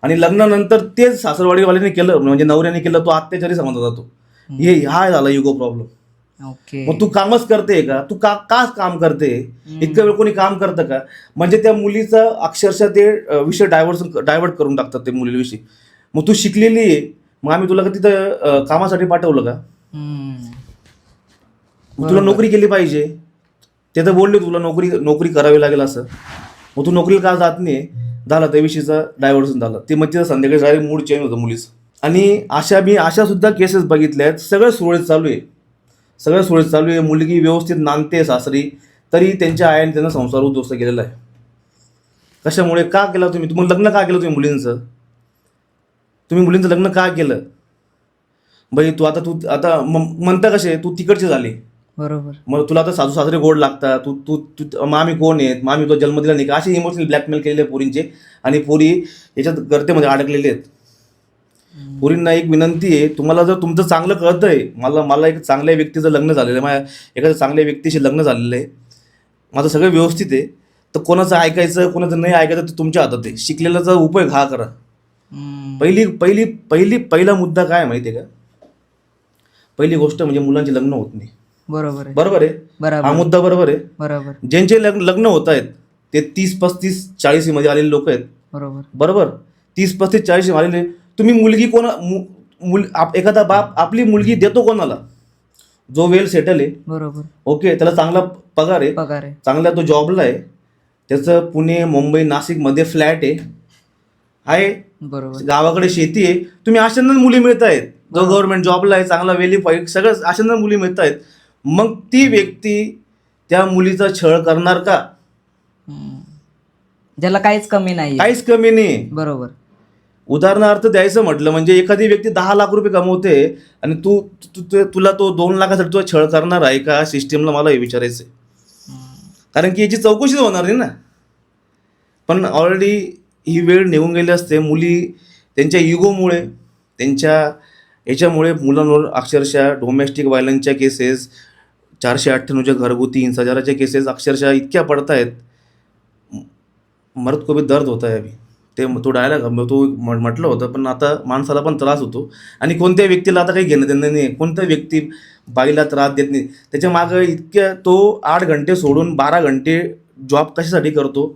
आणि लग्नानंतर तेच सासरवाडीवाल्याने केलं म्हणजे नवऱ्याने केलं तो अत्याचारी समजला जातो. हा झाला युगो प्रॉब्लेम. ओके. मग तू कामच करते का? तू का काम करते? इतकं वेळ कोणी काम करतं का? म्हणजे त्या मुलीचा अक्षरशः ते विषय डायव्हर्ट करून टाकतात ते मुलीविषयी. मग तू शिकलेली आहे, मग आम्ही तुला का तिथं कामासाठी पाठवलं का? तुला नोकरी केली पाहिजे, ते तर बोलले तुला नोकरी करावी लागेल असं, मग तू नोकरीला का जात नाही? झाला त्या विषयीचा डायव्हर्सन झालं. ते मग तिथं संध्याकाळी डायरेक्ट मूड चेंज होतं मुलीचं. आणि अशा सुद्धा केसेस बघितल्या आहेत. सगळं सुरळीत चालू आहे. मुलगी व्यवस्थित नांदते सासरी, तरी त्यांच्या आईने त्यांना संसार उद्ध्वस्त केलेला आहे. कशामुळे? का केला तुम्ही लग्न का केलं तुम्ही मुलींचं लग्न का केलं? बाई तू आता म्हणता कसे तू तिकडची झाली, बरोबर. मग तुला आता सासू सासरे गोड लागतात, तू मामी कोण आहेत, मामी तुला जन्म दिला नाही का? असे इमोशनल ब्लॅकमेल केलेले पोरींचे, आणि पोरी याच्यात गर्तेमध्ये अडकलेले आहेत. पोरींना एक विनंती आहे, तुम्हाला जर तुमचं चांगलं कळतंय, मला एक चांगल्या व्यक्तीचं लग्न झालेलं आहे, माझ्या एखाद्या चांगल्या व्यक्तीशी लग्न झालेलं आहे, माझं सगळं व्यवस्थित आहे, तर कोणाचं ऐकायचं कोणाचं नाही ऐकायचं ते तुमच्या हातात आहे. शिकलेल्याचा उपयोग हा करा. पहिला मुद्दा काय माहिती आहे का? पहिली गोष्ट म्हणजे मुलांचे लग्न होत नाही. बरोबर आहे. हा मुद्दा बरोबर आहे. बरोबर. ज्यांचे लग्न होत आहेत ते 30-35-40 मध्ये आलेले लोक आहेत. बरोबर. 30-35-40 आलेले. तुम्ही मुलगी एखादा बाप आपली मुलगी देतो कोणाला? जो वेल सेटल आहे, बरोबर, ओके, त्याला चांगला पगार आहे, पगार आहे. चांगला तो जॉबला आहे, त्याचं पुणे मुंबई नाशिकमध्ये फ्लॅट आहे, बरोबर, गावाकडे शेती आहे, तुम्ही अशांना मुली मिळत आहेत, जो गव्हर्नमेंट जॉबला आहे, चांगला वेलिफाईड, सगळं अशांना मुली मिळत आहेत. मग ती व्यक्ती त्या मुलीचा छळ करणार का? ज्याला काहीच कमी नाही. काहीच कमी नाही. बरोबर. उदाहरणार्थ द्यायचं म्हटलं म्हणजे एखादी व्यक्ती 10 लाख रुपये कमवते आणि तुला तो 2 लाखासाठी तुला छळ करणार आहे का? सिस्टीमला मला हे विचारायचं आहे. कारण की याची चौकशीच होणार नाही ना. पण ऑलरेडी ही वेळ निघून गेली असते. मुली त्यांच्या इगोमुळे, त्यांच्या याच्यामुळे मुलांवर अक्षरशः डोमेस्टिक व्हायलन्सच्या केसेस, 498च्या घरगुती हिंसाचाराच्या केसेस अक्षरशः इतक्या पडत आहेत, मरद को भी दर्द होता है अभी. तो डायलॉग तो म्हटलं होतं, पण आता माणसाला पण त्रास होतो. आणि कोणत्या व्यक्तीला आता काही घेणं देणं नाही. कोणत्या व्यक्ती बाईला त्रास देत नाही. त्याच्या मागं इतक्या तो 8 घंटे सोडून 12 घंटे जॉब कशासाठी करतो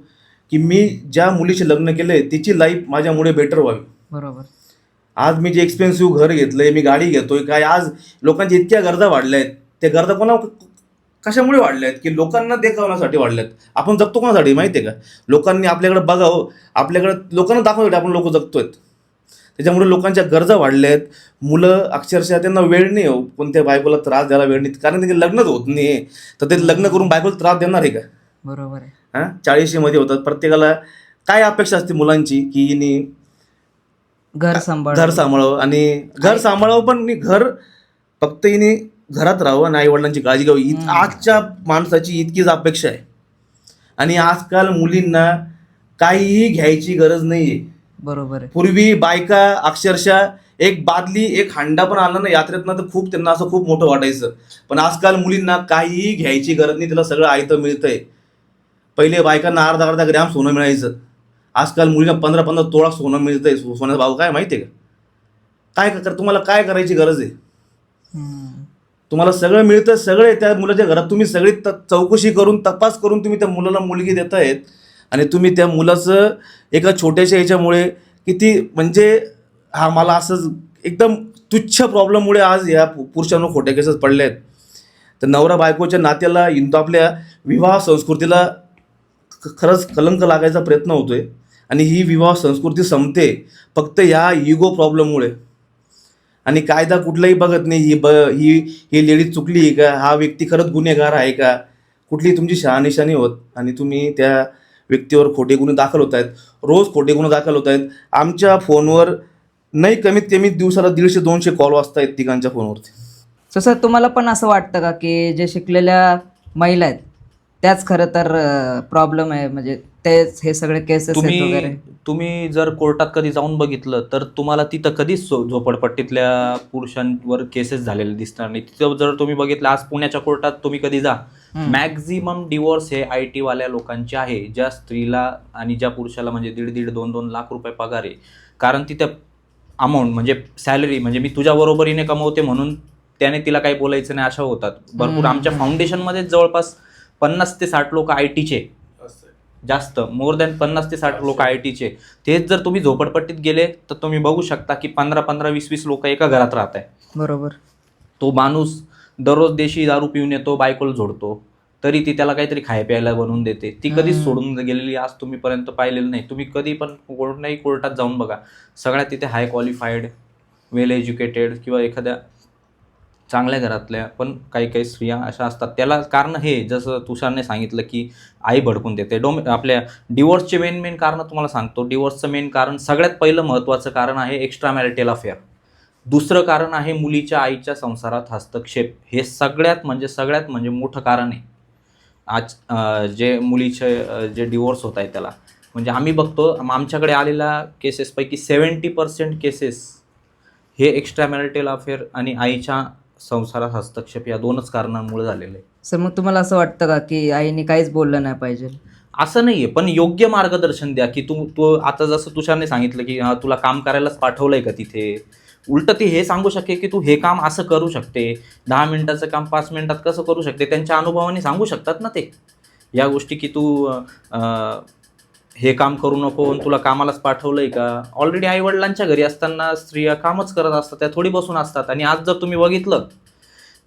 की मी ज्या मुलीशी लग्न केलं आहे तिची लाईफ माझ्यामुळे बेटर व्हावी. बरोबर. आज मी जे एक्सपेन्सिव्ह घर घेतलंय, मी गाडी घेतोय, काय आज लोकांच्या इतक्या गरजा वाढल्या आहेत. त्या गरजा कशामुळे वाढल्या आहेत की लोकांना देखावण्यासाठी वाढल्या आहेत. आपण जगतो कोणासाठी माहिती आहे का? लोकांनी आपल्याकडे बघावं, आपल्याकडे लोकांना दाखवण्यासाठी आपण लोक जगतोय. त्याच्यामुळे लोकांच्या गरजा वाढल्या आहेत. मुलं अक्षरशः त्यांना वेळ नाही हो कोणत्या बायकोला त्रास द्यायला वेळ नाही, कारण त्यांचे लग्नच होत नाही. तर ते लग्न करून बायकोला त्रास देणार आहे का? बरोबर आहे. 40मध्ये होतात. प्रत्येकाला काय अपेक्षा असते मुलांची की हिने घर सांभाळावं आणि घर सांभाळावं, पण घर फक्त हिने घरात राहावं आणि आई वडिलांची काळजी घ्यावी. आजच्या माणसाची इतकीच अपेक्षा आहे. आणि आजकाल मुलींना काहीही घ्यायची गरज नाहीये. बरोबर आहे. पूर्वी बायका अक्षरशः एक बादली, एक हांडा पण आणला ना यात्रेतनं तर खूप त्यांना असं खूप मोठं वाटायचं. पण आजकाल मुलींना काहीही घ्यायची गरज नाही, तिला सगळं आयतं मिळतंय. पहिले बायकांना अर्धा ग्रॅम सोनं मिळायचं. आजकाल मुलींना 15 तोळा सोनं मिळतंय. सोन्याचा भाव काय माहिती आहे का? तुम्हाला काय करायची गरज आहे? तुम्हाला सगळं मिळतं, सगळे त्या मुलाच्या घरात. तुम्ही सगळी चौकशी करून, तपास करून तुम्ही त्या मुलाला मुलगी देतायत आणि तुम्ही त्या मुलाचं एका छोट्याशा याच्यामुळे किती म्हणजे मला असंच एकदम तुच्छ प्रॉब्लेममुळे आज या पुरुषांवर खोट्या केसेस पडल्या आहेत. तर नवरा बायकोच्या नात्याला, आपल्या विवाह संस्कृतीला खरंच कलंक लागायचा प्रयत्न होतोय. आणि ही विवाह संस्कृती संपते फक्त ह्या इगो प्रॉब्लेममुळे. आणि कायदा कुठलाही बघत नाही ही लेडीज चुकली आहे का, हा व्यक्ती खरंच गुन्हेगार आहे का, कुठली तुमची शहानिशाणी होत आणि तुम्ही त्या व्यक्तीवर खोटे गुन्हे दाखल होत आहेत. रोज खोटे गुन्हे दाखल होत आहेत. आमच्या फोनवर नाही कमीत कमी दिवसाला 150-200 कॉल वाजता आहेत तिघांच्या फोनवरती. तसं तुम्हाला पण असं वाटतं का की जे शिकलेल्या महिला आहेत त्याच खरं तर प्रॉब्लेम आहे, म्हणजे तेच हे सगळे केसेस आहेत वगैरे? तुम्ही जर कोर्टात कधी जाऊन बघितलं तर तुम्हाला तिथं कधीच झोपडपट्टीतल्या पुरुषांवर केसेस झालेले दिसणार नाही. तिथं जर तुम्ही बघितलं, आज पुण्याच्या कोर्टात तुम्ही कधी जा, मॅक्झिमम डिवोर्स हे IT वाल्या लोकांचे आहे. ज्या स्त्रीला आणि ज्या पुरुषाला म्हणजे 1.5 2 लाख रुपये पगार आहे. कारण तिथं अमाऊंट म्हणजे सॅलरी, म्हणजे मी तुझ्या बरोबरीने कमवते म्हणून त्याने तिला काही बोलायचं नाही, अशा होतात भरपूर. आमच्या फाउंडेशनमध्ये जवळपास 50 ते 60 लोक ITचे, जास्त मोर दॅन 50 ते 60 लोक ITचे. तेच जर तुम्ही झोपडपट्टीत गेले तर तुम्ही बघू शकता की 15 20 लोक एका घरात राहत आहे. बरोबर. तो माणूस दररोज देशी दारू पिऊन येतो, बायकोला झोडतो, तरी ती त्याला काहीतरी खाय प्यायला बनवून देते. ती कधीच सोडून गेलेली आज तुम्ही पर्यंत पाहिलेलं नाही. तुम्ही कधी पण कोणत्याही कोर्टात जाऊन बघा, सगळ्यात तिथे हाय क्वालिफाईड, वेल एज्युकेटेड किंवा एखाद्या चांगल्या घरातल्या पण काही स्त्रिया अशा असतात. त्याला कारण हे जसं तुषारने सांगितलं की आई भडकून देते. आपल्या डिवोर्सचे मेन कारण तुम्हाला सांगतो. डिवोर्सचं मेन कारण, सगळ्यात पहिलं महत्त्वाचं कारण आहे एक्स्ट्रा मॅरिटल अफेअर. दुसरं कारण आहे मुलीच्या आईच्या संसारात हस्तक्षेप. हे सगळ्यात म्हणजे मोठं कारण आहे आज जे मुलीचे जे डिवोर्स होत आहे त्याला. म्हणजे आम्ही बघतो आमच्याकडे आलेल्या केसेसपैकी 70% केसेस हे एक्स्ट्रा मॅरिटल अफेअर आणि आईच्या संसारात हस्तक्षेप या 2च कारणांमुळे झालेलं आहे. सर मग तुम्हाला असं वाटतं का की आईने काहीच बोललं नाही पाहिजे? असं नाहीये, पण योग्य मार्गदर्शन द्या की तू आता जसं तुषारने सांगितलं की तुला काम करायलाच पाठवलंय का तिथे, उलट ती हे सांगू शकेल की तू हे काम असं करू शकते, 10 मिनिटाचं काम 5 मिनिटात कसं करू शकते. त्यांच्या अनुभवाने सांगू शकतात ना ते या गोष्टी की तू हे काम करू नको, तुला कामालाच पाठवलंय का. ऑलरेडी आईवडिलांच्या घरी असताना स्त्रिया कामच करत असतात, त्या थोडी बसून असतात. आणि आज जर तुम्ही बघितलं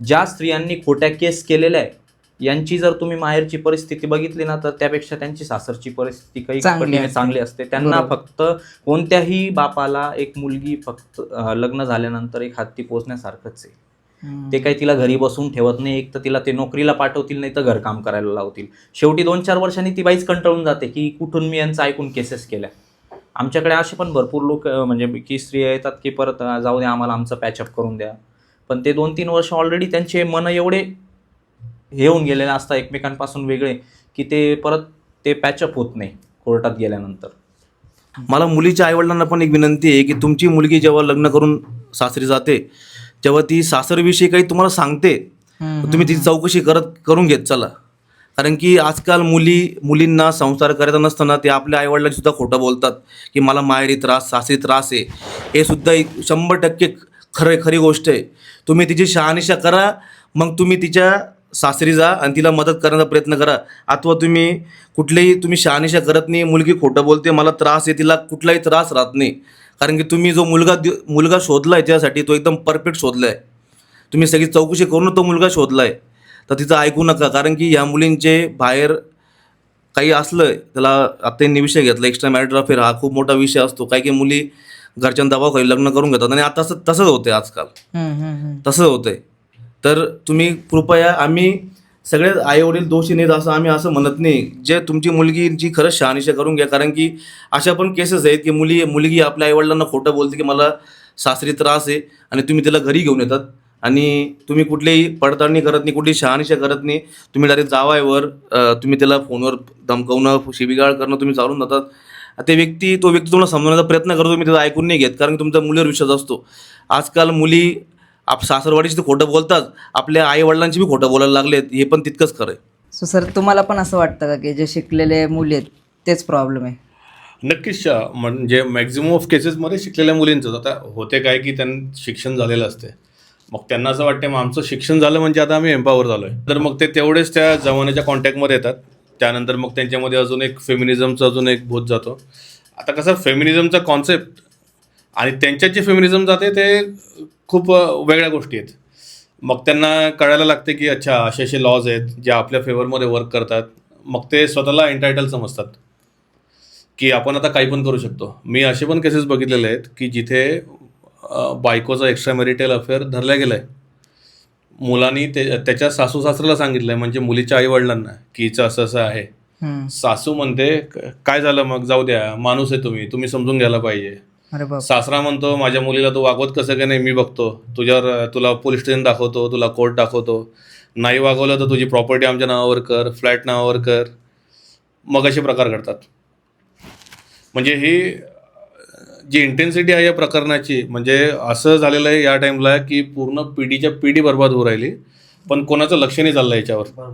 ज्या स्त्रियांनी खोट्या केस केलेल्या आहे यांची जर तुम्ही माहेरची परिस्थिती बघितली ना तर त्यापेक्षा त्यांची सासरची परिस्थिती काही चांगली पटीने असते. चांगली असते. त्यांना बरोबर. फक्त कोणत्याही बापाला एक मुलगी फक्त लग्न झाल्यानंतर एक हाती पोचण्यासारखंच आहे. ते काही तिला घरी बसून ठेवत नाही. एक तर तिला ते नोकरीला पाठवतील, नाही तर घरकाम करायला लावतील. शेवटी 2-4 वर्षांनी ती बाईच कंटाळून जाते की कुठून मी यांचं ऐकून केसेस केल्या. आमच्याकडे असे पण भरपूर लोक म्हणजे की स्त्रिया येतात की परत जाऊ द्या आम्हाला आमचं पॅचअप करून द्या, पण ते 2-3 वर्ष ऑलरेडी त्यांचे मन एवढे हे होऊन गेलेले असतात एकमेकांपासून वेगळे की ते परत ते पॅचअप होत नाही कोर्टात गेल्यानंतर. मला मुलीच्या आईवडिलांना पण एक विनंती आहे की तुमची मुलगी जेव्हा लग्न करून सासरी जाते तेव्हा ती सासरविषयी काही तुम्हाला सांगते, तुम्ही तिची चौकशी करून घेत चला. कारण की आजकाल मुलींना संसार करायचा नसताना ते आपल्या आईवडिलांनी सुद्धा खोटं बोलतात की मला माहेरी त्रास, सासरी त्रास आहे. हे सुद्धा 100% खरी गोष्ट आहे. तुम्ही तिची शहानिशा करा, मग तुम्ही तिच्या सासरी जा आणि तिला मदत करण्याचा प्रयत्न करा. अथवा तुम्ही शहानिशा करत नाही, मुलगी खोटं बोलते, मला त्रास आहे, तिला कुठलाही त्रास राहत नाही. कारण की तुम्ही जो मुलगा शोधला आहे त्यासाठी तो एकदम परफेक्ट शोधला आहे. तुम्ही सगळी चौकशी करून तो मुलगा शोधला आहे, तर तिचं ऐकू नका. कारण की ह्या मुलींचे बाहेर काही असलं, त्याला आता त्यांनी विषय घेतला एक्स्ट्रा मॅरिटल अफेअर, हा खूप मोठा विषय असतो. काही मुली घरच्या दबावाखाली लग्न करून घेतात आणि आता तसंच होतंय आजकाल, तसंच होतंय. तर तुम्ही कृपया, आम्ही सगळे आईवडील दोषी नाहीत असं आम्ही असं म्हणत नाही. जे तुमची मुलगीची खरंच शहानिशा करून घ्या. कारण की अशा पण केसेस आहेत की मुलगी आपल्या आईवडिलांना खोटं बोलते की मला सासरी त्रास आहे आणि तुम्ही तिला घरी घेऊन येतात आणि तुम्ही कुठलीही पडताळणी करत नाही, कुठलीही शहानिशा करत नाही. तुम्ही डायरेक्ट जावायवर तुम्ही त्याला फोनवर धमकवणं, शिवीगाळ करणं तुम्ही चालून जातात. तो व्यक्ती तुम्हाला समजवण्याचा प्रयत्न करतो, तुम्ही त्याचं ऐकून नाही घेत. कारण की तुमचा मुलीवर विश्वास असतो. आजकाल मुली सासरवाडीची तर खोटं बोलतात, आपल्या आईवडिलांची बी खोटं बोलायला लागलेत, हे पण तितकंच खरं आहे. सो सर, तुम्हाला पण असं वाटतं का की जे शिकलेले मुली आहेत तेच प्रॉब्लेम आहे? नक्कीच. म्हणजे मॅक्झिमम ऑफ केसेसमध्ये शिकलेल्या मुलींचं आता होते काय की त्यांना शिक्षण झालेलं असते. मग त्यांना असं वाटतं मग आमचं शिक्षण झालं म्हणजे आता आम्ही एम्पावर झालो आहे, तर मग ते तेवढेच त्या जमान्याच्या कॉन्टॅक्टमध्ये येतात. त्यानंतर मग त्यांच्यामध्ये अजून एक फेमिनिझमचा अजून एक भूत जातो. आता कसं फेमिनिझमचा कॉन्सेप्ट आणि त्यांच्यात जे फेमिनिझम जाते ते खूप वेगळ्या गोष्टी आहेत. मग त्यांना कळायला लागते की अच्छा असे लॉज आहेत जे आपल्या फेवरमध्ये वर्क करतात. मग ते स्वतःला एंटायटल समजतात की आपण आता काही पण करू शकतो. मी असे पण केसेस बघितलेले आहेत की जिथे बायकोचा एक्स्ट्रा मॅरिटल अफेअर धरला गेला आहे. मुलांनी त्याच्या सासू सासऱ्याला सांगितलं आहे, म्हणजे मुलीच्या आईवडिलांना, की हिचं असं असं आहे. सासू म्हणते काय झालं मग, जाऊ द्या, माणूस आहे तुम्ही समजून घ्यायला पाहिजे. अरे बाप. सासरा म्हणतो माझ्या मुलीला तू वागवत कसं काय नाही, मी बघतो, तुला पोलीस स्टेशन दाखवतो, तुला कोर्ट दाखवतो, नाही वागवलं तर तुझी प्रॉपर्टी आमच्या नावावर कर, फ्लॅट नावावर कर. मग असे प्रकार घडतात. म्हणजे ही जी इंटेन्सिटी आहे या प्रकरणाची, म्हणजे असं झालेलं आहे या टाईमला की पूर्ण पिढीच्या पिढी बर्बाद होऊ राहिली, पण कोणाचं लक्ष नाही चाललं याच्यावर,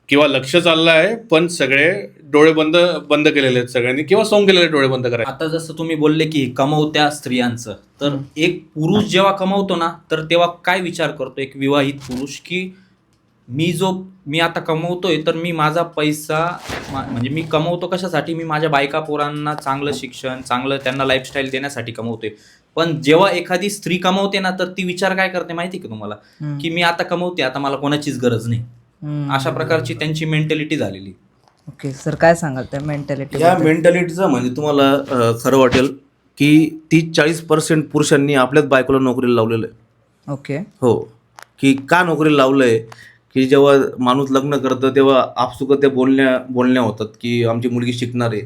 किंवा लक्ष चाललं आहे पण सगळे डोळे बंद केलेले आहेत सगळ्यांनी, किंवा सोंग केलेले डोळे बंद करायचे. आता जसं तुम्ही बोलले की कमवत्या स्त्रियांचं, तर एक पुरुष जेव्हा कमवतो ना तर तेव्हा काय विचार करतो एक विवाहित पुरुष की मी आता कमवतोय तर मी माझा पैसा म्हणजे मी कमवतो कशासाठी, मी माझ्या बायका पोरांना चांगलं शिक्षण, चांगलं त्यांना लाईफस्टाईल देण्यासाठी कमवतोय. पण जेव्हा एखादी स्त्री कमवते ना तर ती विचार काय करते माहिती का तुम्हाला, की मी आता कमवते, आता मला कोणाचीच गरज नाही. अशा प्रकारची त्यांची मेंटॅलिटी झालेली. ओके सर, काय सांगाल त्या मेंटॅलिटी? या मेंटॅलिटीचं म्हणजे तुम्हाला खरं वाटेल की 30-40% पुरुषांनी आपल्याच बायकोला नोकरीला लावलेलं आहे. ओके. हो, की का नोकरीला लावलं आहे की जेव्हा माणूस लग्न करतं तेव्हा आपसुकं त्या बोलण्या होतात की आमची मुलगी शिकणार आहे.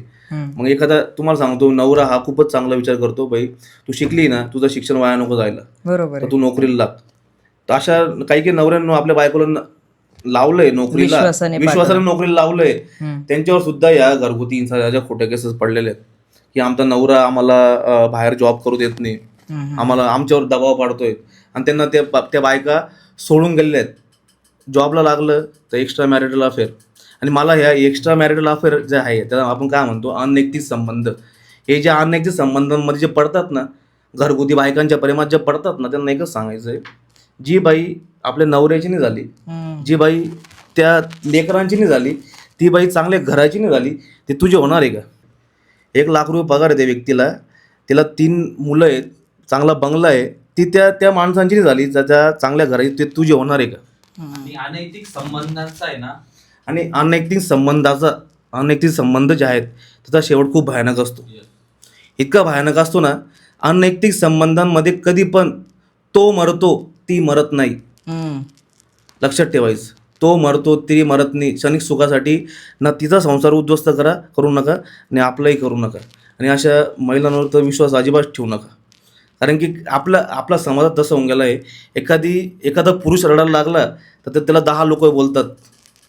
मग एखादा, तुम्हाला सांगतो, नवरा हा खूपच चांगला विचार करतो, बाई तू शिकली ना, तुझं शिक्षण वाया नको जायला, बरोबर, तर तू नोकरीला लाग. तर अशा काही नवऱ्यांना आपल्या बायकोला लावलंय नोकरीला, विश्वासाने नोकरीला लावलंय. त्यांच्यावर सुद्धा या घरगुती ज्या खोट्या केसेस पडलेले आहेत की आमचा नवरा आम्हाला बाहेर जॉब करू देत नाही, आमच्यावर दबाव पाडतोय, आणि त्यांना त्या बायका सोडून गेलेल्या आहेत. जॉबला लागलं तर एक्स्ट्रा मॅरिटल अफेअर. आणि मला ह्या एक्स्ट्रा मॅरिटल अफेअर जे आहे त्याला आपण काय म्हणतो, अनैतिक संबंध. हे जे अनैतिक संबंधांमध्ये जे पडतात ना, घरगुती बायकांच्या प्रेमात जे पडतात ना, त्यांना एकच सांगायचं आहे, जी बाई आपल्या नवऱ्याची नाही झाली, जी बाई त्या लेकरांची नाही झाली, ती बाई चांगल्या घराची नाही झाली, ती तुझी होणार आहे का? 1 लाख रुपये पगार आहे त्या व्यक्तीला, तिला 3 मुलं आहेत, चांगला बंगला आहे, ती त्या माणसांची नाही झाली, ज्याच्या चांगल्या घराची, ते तुझी होणार आहे का? आणि अनैतिक संबंधांचा आहे ना, आणि अनैतिक संबंध जे आहेत त्याचा शेवट खूप भयानक असतो. इतका भयानक असतो ना, अनैतिक संबंधांमध्ये कधी पण तो मरतो ती मरत नाही. लक्षात ठेवायचं, तो मरतो ती मरत नाही. क्षणिक सुखासाठी ना तिचा संसार उद्ध्वस्त करू नका आणि आपलाही करू नका. आणि अशा महिलांवर तर विश्वास अजिबात ठेवू नका. कारण की आपला समाजात तसं होऊन गेला आहे, एखादा पुरुष रडायला लागला तर त्याला 10 लोक बोलतात,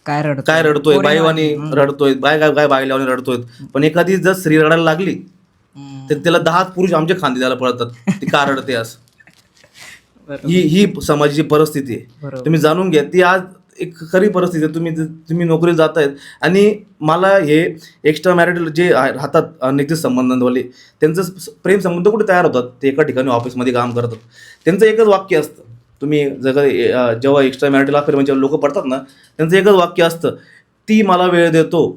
काय रडतोय, बाईवानी रडतोय, काय बाईलावानी रडतोय. पण एखादी जर स्त्री रडायला लागली तर त्याला 10 पुरुष आमच्या खांदी द्यायला पळतात, ती का रडते असं. ही समाजाची परिस्थिती आहे. तुम्ही जाणून घ्या, ती आज एक खरी परिस्थिती आहे. तुम्ही नोकरीला जात आहेत आणि मला हे एक्स्ट्रा मॅरिटल जे राहतात अनैतिक संबंधांवाले, त्यांचं प्रेम संबंध कुठे तयार होतात, ते एका ठिकाणी ऑफिसमध्ये काम करतात. त्यांचं एकच वाक्य असतं, तुम्ही जेव्हा एक्स्ट्रा मॅरिटल अफेअर म्हणजे लोक पडतात ना, त्यांचं एकच वाक्य असतं, ती मला वेळ देतो,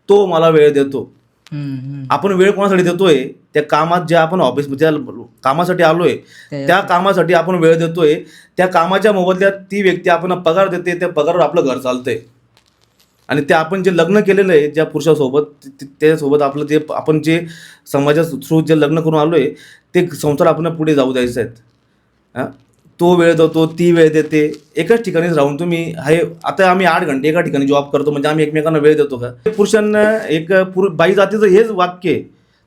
तो मला वेळ देतो. आपण वेळ कोणासाठी देतोय? त्या कामात ज्या आपण ऑफिसमध्ये कामासाठी आलोय त्या कामासाठी आपण वेळ देतोय. त्या कामाच्या मोबदल्यात ती व्यक्ती आपण पगार देते, त्या पगारावर आपलं घर चालतंय. आणि ते आपण जे लग्न केलेलं आहे ज्या पुरुषासोबत, त्यासोबत आपलं जे आपण जे समाजात थ्रू जे लग्न करून आलोय ते संसार आपण पुढे जाऊ द्यायचं आहेत. तो वेळ देतो, ती वेळ देते. एकाच ठिकाणीच राहून तुम्ही आता आम्ही 8 घंटे एका ठिकाणी जॉब करतो म्हणजे आम्ही एकमेकांना वेळ देतो का? पुरुषांना बाई जातीचं हेच वाक्य आहे,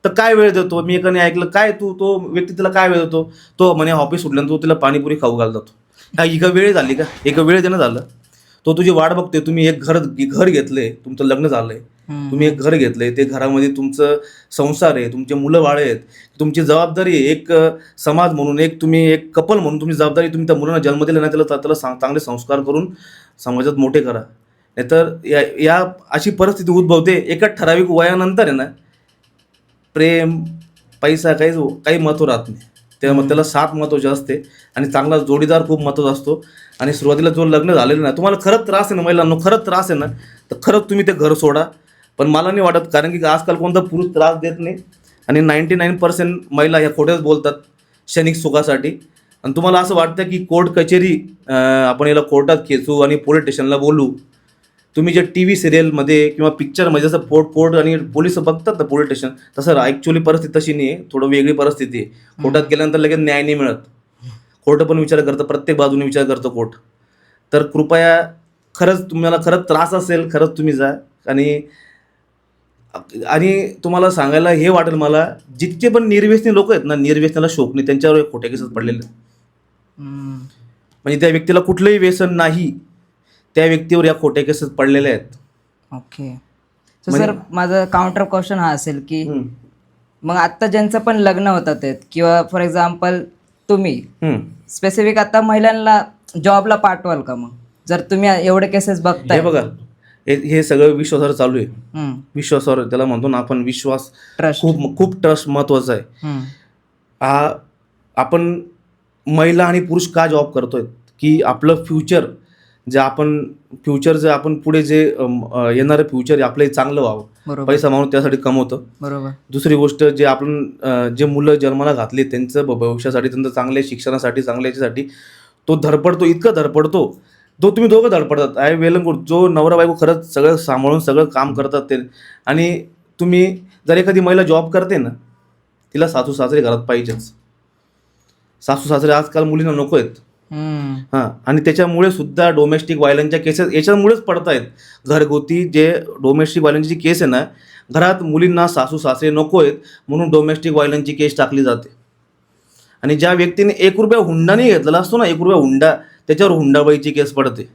तर काय वेळ देतो? मी एकाने ऐकलं, काय तो व्यक्ती तिला काय वेळ देतो? तो म्हणे ऑफिस सुटल्यानंतर तो तिला पाणीपुरी खाऊ घालतो. ही का वेळ झाली का? एक वेळ देणं झालं. तो तुझी वाट बघते. तुम्ही एक घर घेतलंय, तुमचं लग्न झालंय, तुम्ही एक घर घेतलंय, ते घरामध्ये तुमचं संसार आहे, तुमचे मुलं बाळ आहेत, तुमची जबाबदारी आहे. एक समाज म्हणून, तुम्ही एक कपल म्हणून तुमची जबाबदारी, तुम्ही त्या मुलांना जन्म दिला नाही त्याला चांगले संस्कार करून समाजात मोठे करा. नाहीतर या अशी परिस्थिती उद्भवते. एका ठराविक वयानंतर आहे ना, प्रेम पैसा काही महत्त्व राहत नाही. त्याला साथ महत्त्वाची असते आणि चांगला जोडीदार खूप महत्त्वाचा असतो. आणि सुरुवातीला जो लग्न झालेलं ना, तुम्हाला खरंच त्रास आहे ना महिलांना, खरंच त्रास आहे ना, तर खरंच तुम्ही ते घर सोडा. पण मला नाही वाटत, कारण की आजकाल कोणता पुरुष त्रास देत नाही आणि 99% महिला ह्या खोट्याच बोलतात क्षणिक सुखासाठी. आणि तुम्हाला असं वाटतं की कोर्ट कचेरी आपण याला कोर्टात खेचू आणि पोलीस स्टेशनला बोलू. तुम्ही जे TV सिरियलमध्ये किंवा पिक्चरमध्ये जसं कोर्ट आणि पोलीस बघतात ना पोलीस स्टेशन, तसं ॲक्च्युअली परिस्थिती तशी नाही आहे. थोडं वेगळी परिस्थिती आहे. कोर्टात गेल्यानंतर लगेच न्याय नाही मिळत. कोर्ट पण विचार करतं, प्रत्येक बाजूने विचार करतं कोर्ट. तर कृपया तुम्हाला खरंच त्रास असेल, खरंच तुम्ही जा. आणि तुम्हाला सांगायला हे वाटेल मला, जितके पण निर्व्यसनी लोक आहेत ना, निर्व्यसनाला शोक नाही, त्यांच्यावर खोटे केसेस पडलेले. म्हणजे त्या व्यक्तीला कुठलंही व्यसन नाही, त्या व्यक्तीवर या खोट्या केसेस पडलेल्या आहेत. ओके. सर, माझं काउंटर क्वेश्चन हा असेल की मग आता ज्यांचं पण लग्न होतात किंवा फॉर एक्झाम्पल तुम्ही स्पेसिफिक आता महिलांना जॉबला पाठवाल का? मग जर तुम्ही एवढे केसेस बघताय, हे बघा, हे सगळं विश्वासावर चालू आहे. विश्वासावर, त्याला म्हणतो ना आपण विश्वास, खूप ट्रस्ट महत्वाचा आहे. आपण महिला आणि पुरुष का जॉब करतोय की आपलं फ्युचर जे आपण पुढे जे येणारं फ्युचर आपलं चांगलं व्हावं. पैसा माणूस त्यासाठी कमवतो. बरोबर. दुसरी गोष्ट, जे मुलं जन्माला घातले त्यांचं भविष्यासाठी, त्यांचं चांगल्या शिक्षणासाठी, चांगल्या याच्यासाठी तो धडपडतो, इतकं धडपडतो. तुम्ही दोघं धडपडतात. I well good. जो नवरा बायको खरंच सगळं सांभाळून सगळं काम करतात ते. आणि तुम्ही जर एखादी महिला जॉब करते ना, तिला सासू सासरे घरात पाहिजेच. सासू सासरे आजकाल मुलींना नको आहेत. आणि त्याच्यामुळे सुद्धा डोमेस्टिक व्हायलन्सच्या केसेस याच्यामुळेच पडत आहेत. घरगुती जे डोमेस्टिक व्हायलन्सची केस आहे ना, घरात मुलींना सासू सासरे नको आहेत म्हणून डोमेस्टिक व्हायलन्सची केस टाकली जाते. आणि ज्या व्यक्तीने ₹1 हुंडा नाही घेतलेला असतो ना, ₹1 हुंडा, त्याच्यावर हुंडाबळीची केस पडते.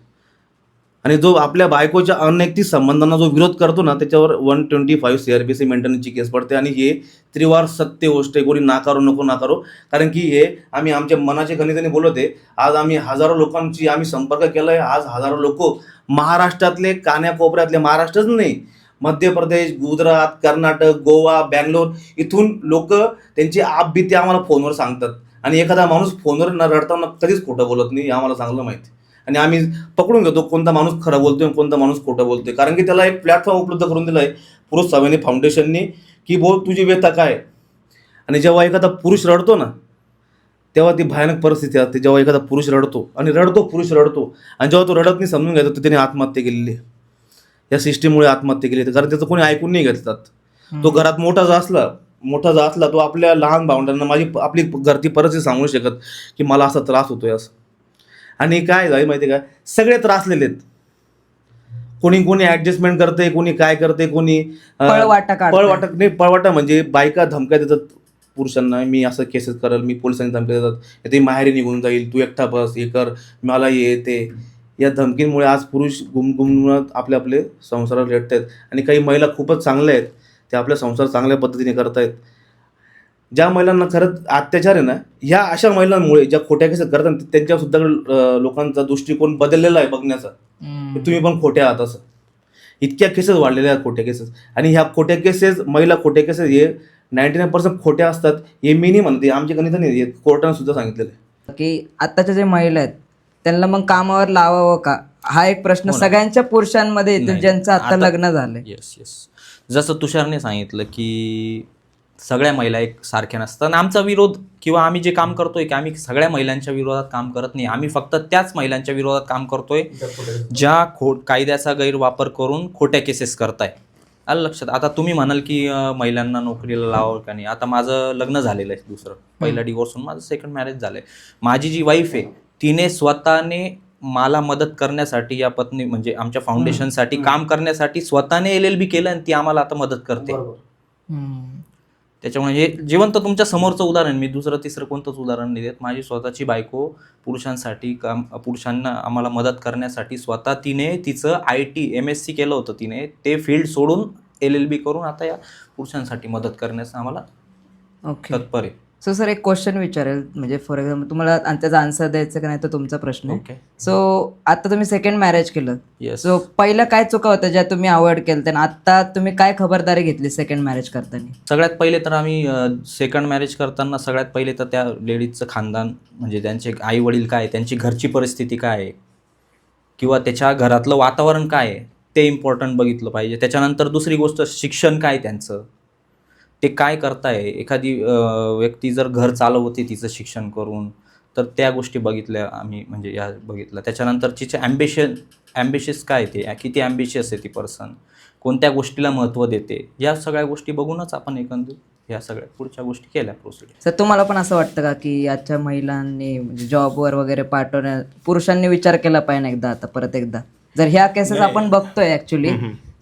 आणि जो आपल्या बायकोच्या अनैतिक संबंधांना जो विरोध करतो ना, त्याच्यावर 125 CRPC मेंटेनन्सची केस पडते. आणि हे त्रिवार सत्य गोष्ट आहे. कोणी नाकारो. कारण की हे आम्ही आमच्या मनाचे गणिताने बोलवते. आज आम्ही हजारो लोकांची संपर्क केला आहे. आज हजारो लोक महाराष्ट्रातले, कान्याकोपऱ्यातले, महाराष्ट्रच नाही, मध्य प्रदेश, गुजरात, कर्नाटक, गोवा, बँगलोर, इथून लोक त्यांची आपबीती आम्हाला फोनवर सांगतात. आणि एखादा माणूस फोनवर न रडताना कधीच खोटं बोलत नाही, हे आम्हाला चांगलं माहिती. आणि आम्ही पकडून घेतो कोणता माणूस खरं बोलतोय आणि कोणता माणूस खोटं बोलतोय. कारण की त्याला एक प्लॅटफॉर्म उपलब्ध करून दिला आहे पुरुष स्वाभिमानी फाउंडेशननी, की बोल तुझी व्यथा काय. आणि जेव्हा एखादा पुरुष रडतो ना, तेव्हा ती भयानक परिस्थिती असते जेव्हा एखादा पुरुष रडतो आणि पुरुष रडतो आणि जेव्हा तो रडत नाही समजून घ्यायचं तर त्याने आत्महत्या केलेली आहे. या सिस्टीममुळे आत्महत्या केली आहे कारण त्याचं कोणी ऐकून नाही घेतात. तो घरात मोठा जर असला तो आपल्या लहान भावंडांना आपली घरची परिस्थिती सांगू शकत की मला असा त्रास होतोय असं. आणि काय झालं माहिती आहे का, सगळे त्रासलेले आहेत. कोणी ऍडजस्टमेंट करते, कोणी काय करते, कोणी पळवाटा म्हणजे बायका धमक्या देतात पुरुषांना, मी असं केसेस करेल, मी पोलिसांनी धमक्या देतात, ते माहेरी निघून जाईल, तू एकटा बस, हे कर, मला ये ते. या धमकींमुळे आज पुरुष गुमगुमत आपले संसारावर लढत आहेत. आणि काही महिला खूपच चांगल्या आहेत, त्या आपला संसार चांगल्या पद्धतीने करतायत. ज्या महिलांना खरंच अत्याचार आहे ना, ह्या अशा महिलांमुळे ज्या खोट्या केसेस करतात त्यांच्या सुद्धा लोकांचा दृष्टिकोन बदललेला आहे बघण्याचा. तुम्ही पण खोट्या आहात असं. इतक्या केसेस वाढलेल्या आहेत खोट्या केसेस. आणि ह्या खोट्या केसेस, महिला खोट्या केसेस हे 99% खोट्या असतात. हे मी नाही म्हणते, आमच्या गणित नाही, कोर्टाने सुद्धा सांगितलेलं आहे की आत्ताच्या जे महिला आहेत त्यांना मग कामावर लावावं का, हा एक प्रश्न सगळ्यांच्या पुरुषांमध्ये येतो ज्यांचं आता लग्न झालंय. येस. जसं तुषारने सांगितलं की सगळ्या महिला एक सारख्या नसतात. आणि आमचा विरोध किंवा आम्ही जे काम करतोय की आम्ही सगळ्या महिलांच्या विरोधात काम करत नाही. आम्ही फक्त त्याच महिलांच्या विरोधात काम करतोय ज्या कायद्याचा गैरवापर करून खोट्या केसेस करताय. आलं लक्षात. आता तुम्ही म्हणाल की महिलांना नोकरीला लावावं का नाही. आता माझं लग्न झालेलं आहे दुसरं, पहिला डिवोर्स होऊन माझं सेकंड मॅरेज झालंय. माझी जी वाईफ आहे तिने स्वतःने मला मदत करण्यासाठी, या पत्नी म्हणजे आमच्या फाउंडेशनसाठी काम करण्यासाठी स्वतःने LLB केलं आणि ती आम्हाला आता मदत करते. त्याच्यामुळे हे जिवंत तुमच्या समोरचं उदाहरण, मी दुसरं तिसरं कोणतंच उदाहरण नाही देत. माझी स्वतःची बायको पुरुषांना आम्हाला मदत करण्यासाठी स्वतः तिने तिचं IT MSc केलं होतं, तिने ते फील्ड सोडून LLB करून आता या पुरुषांसाठी मदत करण्याचं आम्हाला तत्पर आहे. सो सर एक क्वेश्चन विचारेल, म्हणजे फॉर एक्झाम्पल तुम्हाला त्याचा आन्सर द्यायचं का नाही तर तुमचा प्रश्न आहे. सो आता तुम्ही सेकंड मॅरेज केलं, सो पहिलं काय चुका होत्या ज्या तुम्ही अवॉइड केलं, आता तुम्ही काय खबरदारी घेतली सेकंड मॅरेज करताना? सगळ्यात पहिले तर आम्ही सेकंड मॅरेज करताना सगळ्यात पहिले तर त्या लेडीजचं खानदान, म्हणजे त्यांचे आई वडील काय, त्यांची घरची परिस्थिती काय आहे किंवा त्याच्या घरातलं वातावरण काय आहे ते इम्पॉर्टंट बघितलं पाहिजे. त्याच्यानंतर दुसरी गोष्ट, शिक्षण काय त्यांचं, ते काय करताय. एखादी व्यक्ती जर घर चालवते तिचं शिक्षण करून, तर त्या गोष्टी बघितल्या आम्ही, म्हणजे या बघितलं. त्याच्यानंतर तिचे ॲम्बिशियस काय ते, किती ॲम्बिशियस आहे ती पर्सन, कोणत्या गोष्टीला महत्त्व देते, या सगळ्या गोष्टी बघूनच आपण एकंदर या सगळ्या पुढच्या गोष्टी केल्या प्रोसिजर. सर तुम्हाला पण असं वाटतं का की आजच्या महिलांनी म्हणजे जॉबवर वगैरे पाठवण्या पुरुषांनी विचार केला पाहिजे एकदा, आता परत एकदा, जर ह्या केसेस आपण बघतोय ॲक्च्युली,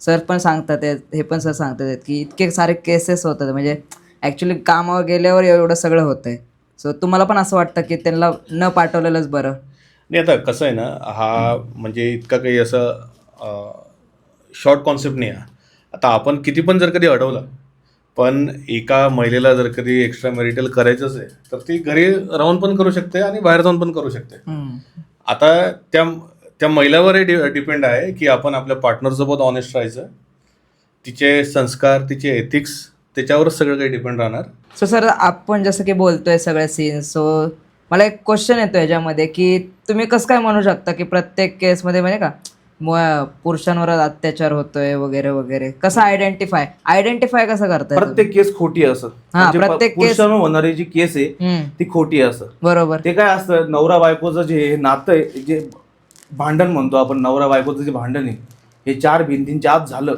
सर पण सांगतात, हे पण सर सांगतात की इतके सारे केसेस होतात, म्हणजे ॲक्च्युली कामावर गेल्यावर एवढं सगळं होतंय. सो तुम्हाला पण असं वाटतं की त्यांना न पाठवलेलंच बरं? नाही, आता कसं आहे ना, हा म्हणजे इतका काही असं शॉर्ट कॉन्सेप्ट नाही आहे. आता आपण किती पण जर कधी अडवलं, पण एका महिलेला जर कधी एक्स्ट्रा मॅरिटल करायचंच आहे तर ती घरी राहून पण करू शकते आणि बाहेर जाऊन पण करू शकते. आता त्या महिलावरही डिपेंड आहे की आपण आपल्या पार्टनरसोबत ऑनेस्ट राहायचं, तिचे संस्कार, तिचे एथिक्स, त्याच्यावरच सगळं काही डिपेंड राहणार. सो सर आपण जसं की बोलतोय सगळे सीन्स, सो मला एक क्वेश्चन येतो याच्यामध्ये की तुम्ही कसं काय म्हणू शकता की प्रत्येक केसमध्ये म्हणजे का पुरुषांवर अत्याचार होतोय वगैरे वगैरे, कसं आयडेंटिफाय कसं करताय? प्रत्येक केस खोटी असं, प्रत्येक पुरुषांवर होणारी जी केस आहे ती खोटी असं. बरोबर. ते काय असतं, नवरा बायकोचं जे नातं आहे, जे भांडण म्हणतो आपण, नवरा बायकोचं जे भांडण आहे, हे 4 भिंतींच्या आत झालं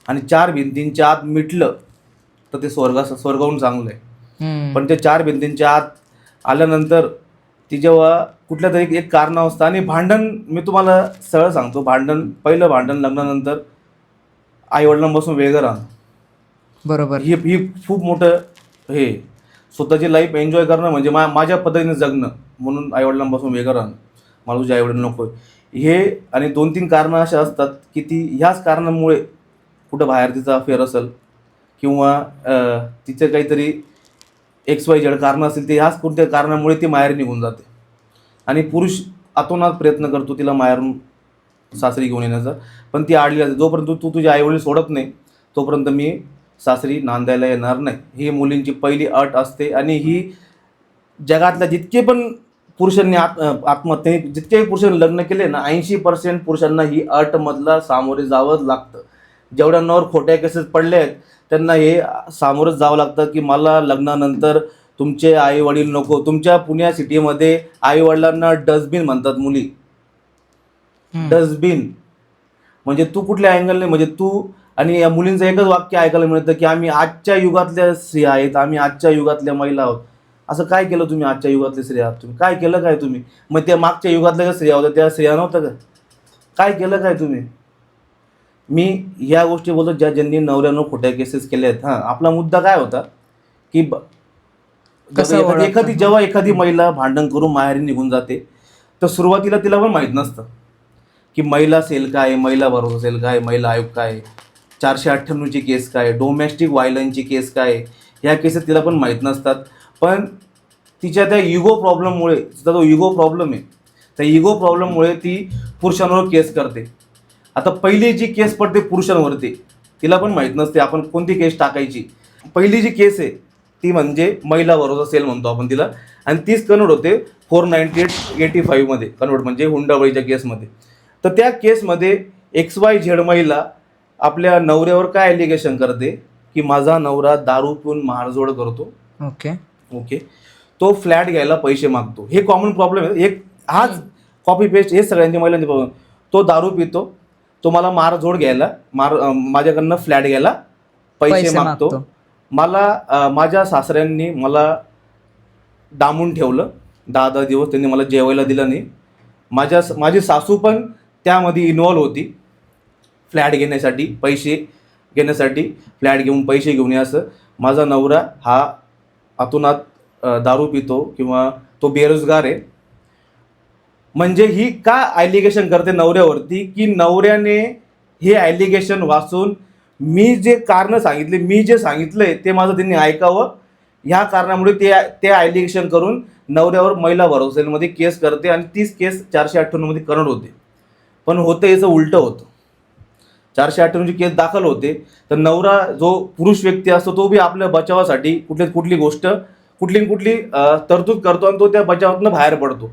आणि 4 भिंतींच्या आत मिटलं तर ते स्वर्गाहून चांगलं आहे. पण ते 4 भिंतींच्या आत आल्यानंतर ती जेव्हा कुठल्या तरी एक कारण असतं, आणि भांडण, मी तुम्हाला सरळ सांगतो, पहिलं भांडण लग्नानंतर आईवडिलांपासून वेगळं राहणं, बरोबर, ही खूप मोठं हे, स्वतःची लाईफ एन्जॉय करणं म्हणजे माझ्या पद्धतीने जगणं, म्हणून आईवडिलांपासून वेगळं राहणं, मला तुझे आईवडील नको हे. आणि 2-3 कारणं अशा असतात की ती ह्याच कारणामुळे कुठं बाहेर तिचा अफेअर असेल किंवा तिचं काहीतरी XYZ कारणं असेल, ते ह्याच कोणत्या कारणामुळे ती माहेर निघून जाते. आणि पुरुष आतोनात प्रयत्न करतो तिला माहेरून सासरी घेऊन येण्याचा, पण ती आडली जाते. जोपर्यंत तू तुझे आईवडील सोडत नाही तोपर्यंत मी सासरी नांदायला येणार नाही, ही मुलींची पहिली अट असते. आणि ही जगातल्या जितके पण पुरुषांनी आत्महत्या, जितके पुरुषांनी लग्न केले ना, 80% पुरुषांना ही अटमधला सामोरे जावंच लागतं. जेवढ्यांवर खोट्या केसेस पडले आहेत त्यांना हे सामोरंच जावं लागतं की मला लग्नानंतर तुमचे आई वडील नको. तुमच्या पुण्या सिटीमध्ये आई वडिलांना डस्टबिन म्हणतात मुली. डस्टबिन म्हणजे तू कुठल्या अँगलने, म्हणजे तू आणि या मुलींचं एकच वाक्य ऐकायला मिळतं की आम्ही आजच्या युगातल्या स्त्रिया आहेत, आम्ही आजच्या युगातल्या महिला आहोत. असं काय केलं तुम्ही? आजच्या युगातले स्त्रिया आहात तुम्ही, काय केलं काय तुम्ही? मग त्या मागच्या युगातल्या ज्या स्त्रिया होत्या त्या स्त्रिया नव्हत्या का? काय केलं काय तुम्ही? मी या गोष्टी बोलतो ज्यांनी नवऱ्यानं खोट्या केसेस केल्या आहेत. हां, आपला मुद्दा काय होता की जेव्हा एखादी महिला भांडण करून माहेरी निघून जाते तर सुरुवातीला तिला पण माहीत नसतं की महिला सेल काय, महिला भरोसा सेल काय, महिला आयोग काय, 498ची केस काय, डोमेस्टिक व्हायलन्सची केस काय, ह्या केसेस तिला पण माहीत नसतात. पण तिच्या त्या इगो प्रॉब्लेममुळे, तिचा जो इगो प्रॉब्लेम आहे, त्या इगो प्रॉब्लेममुळे ती पुरुषांवर केस करते. आता पहिली जी केस पडते पुरुषांवरती, तिला पण माहीत नसते आपण कोणती केस टाकायची. पहिली जी केस आहे ती म्हणजे महिला भरोसा सेल म्हणतो आपण तिला, आणि तीच कन्वर्ट होते 498/85 मध्ये कन्वर्ट, म्हणजे हुंडाबळीच्या केसमध्ये. तर त्या केसमध्ये XYZ महिला आपल्या नवऱ्यावर काय ॲलिगेशन करते की माझा नवरा दारू पिऊन मारझोड करतो. ओके, तो फ्लॅट घ्यायला पैसे मागतो. हे कॉमन प्रॉब्लेम आहे. एक हाच कॉपी पेस्ट हे सगळ्यांची महिलांची प्रॉब्लेम. तो दारू पितो, तो मला मारझोड घ्यायला माझ्याकडनं फ्लॅट घ्यायला पैसे मागतो. मला माझ्या सासऱ्यांनी मला डांबून ठेवलं 10 दिवस, त्यांनी मला जेवायला दिलं नाही. माझी सासू पण त्यामध्ये इन्व्हॉल्व होती. फ्लॅट घेण्यासाठी, पैसे घेण्यासाठी, फ्लॅट घेऊन पैसे घेऊन ये असं. माझा नवरा हा आतूनात दारू पितो किंवा तो बेरोजगार आहे. म्हणजे ही का ॲलिगेशन करते नवऱ्यावरती की नवऱ्याने हे ॲलिगेशन वाचून मी जे कारणं सांगितले, मी जे सांगितलंय ते माझं त्यांनी ऐकावं, ह्या कारणामुळे ते ॲलिगेशन करून नवऱ्यावर महिला भरोसेमध्ये केस करते आणि तीच केस 498 कन्वर्ट होते. पण होतं याचं उलटं होतं. 498ची केस दाखल होते तर नवरा जो पुरुष व्यक्ती असतो तो बी आपल्या बचावासाठी कुठली गोष्ट कुठली तरतूद करतो आणि तो त्या बचावातून बाहेर पडतो.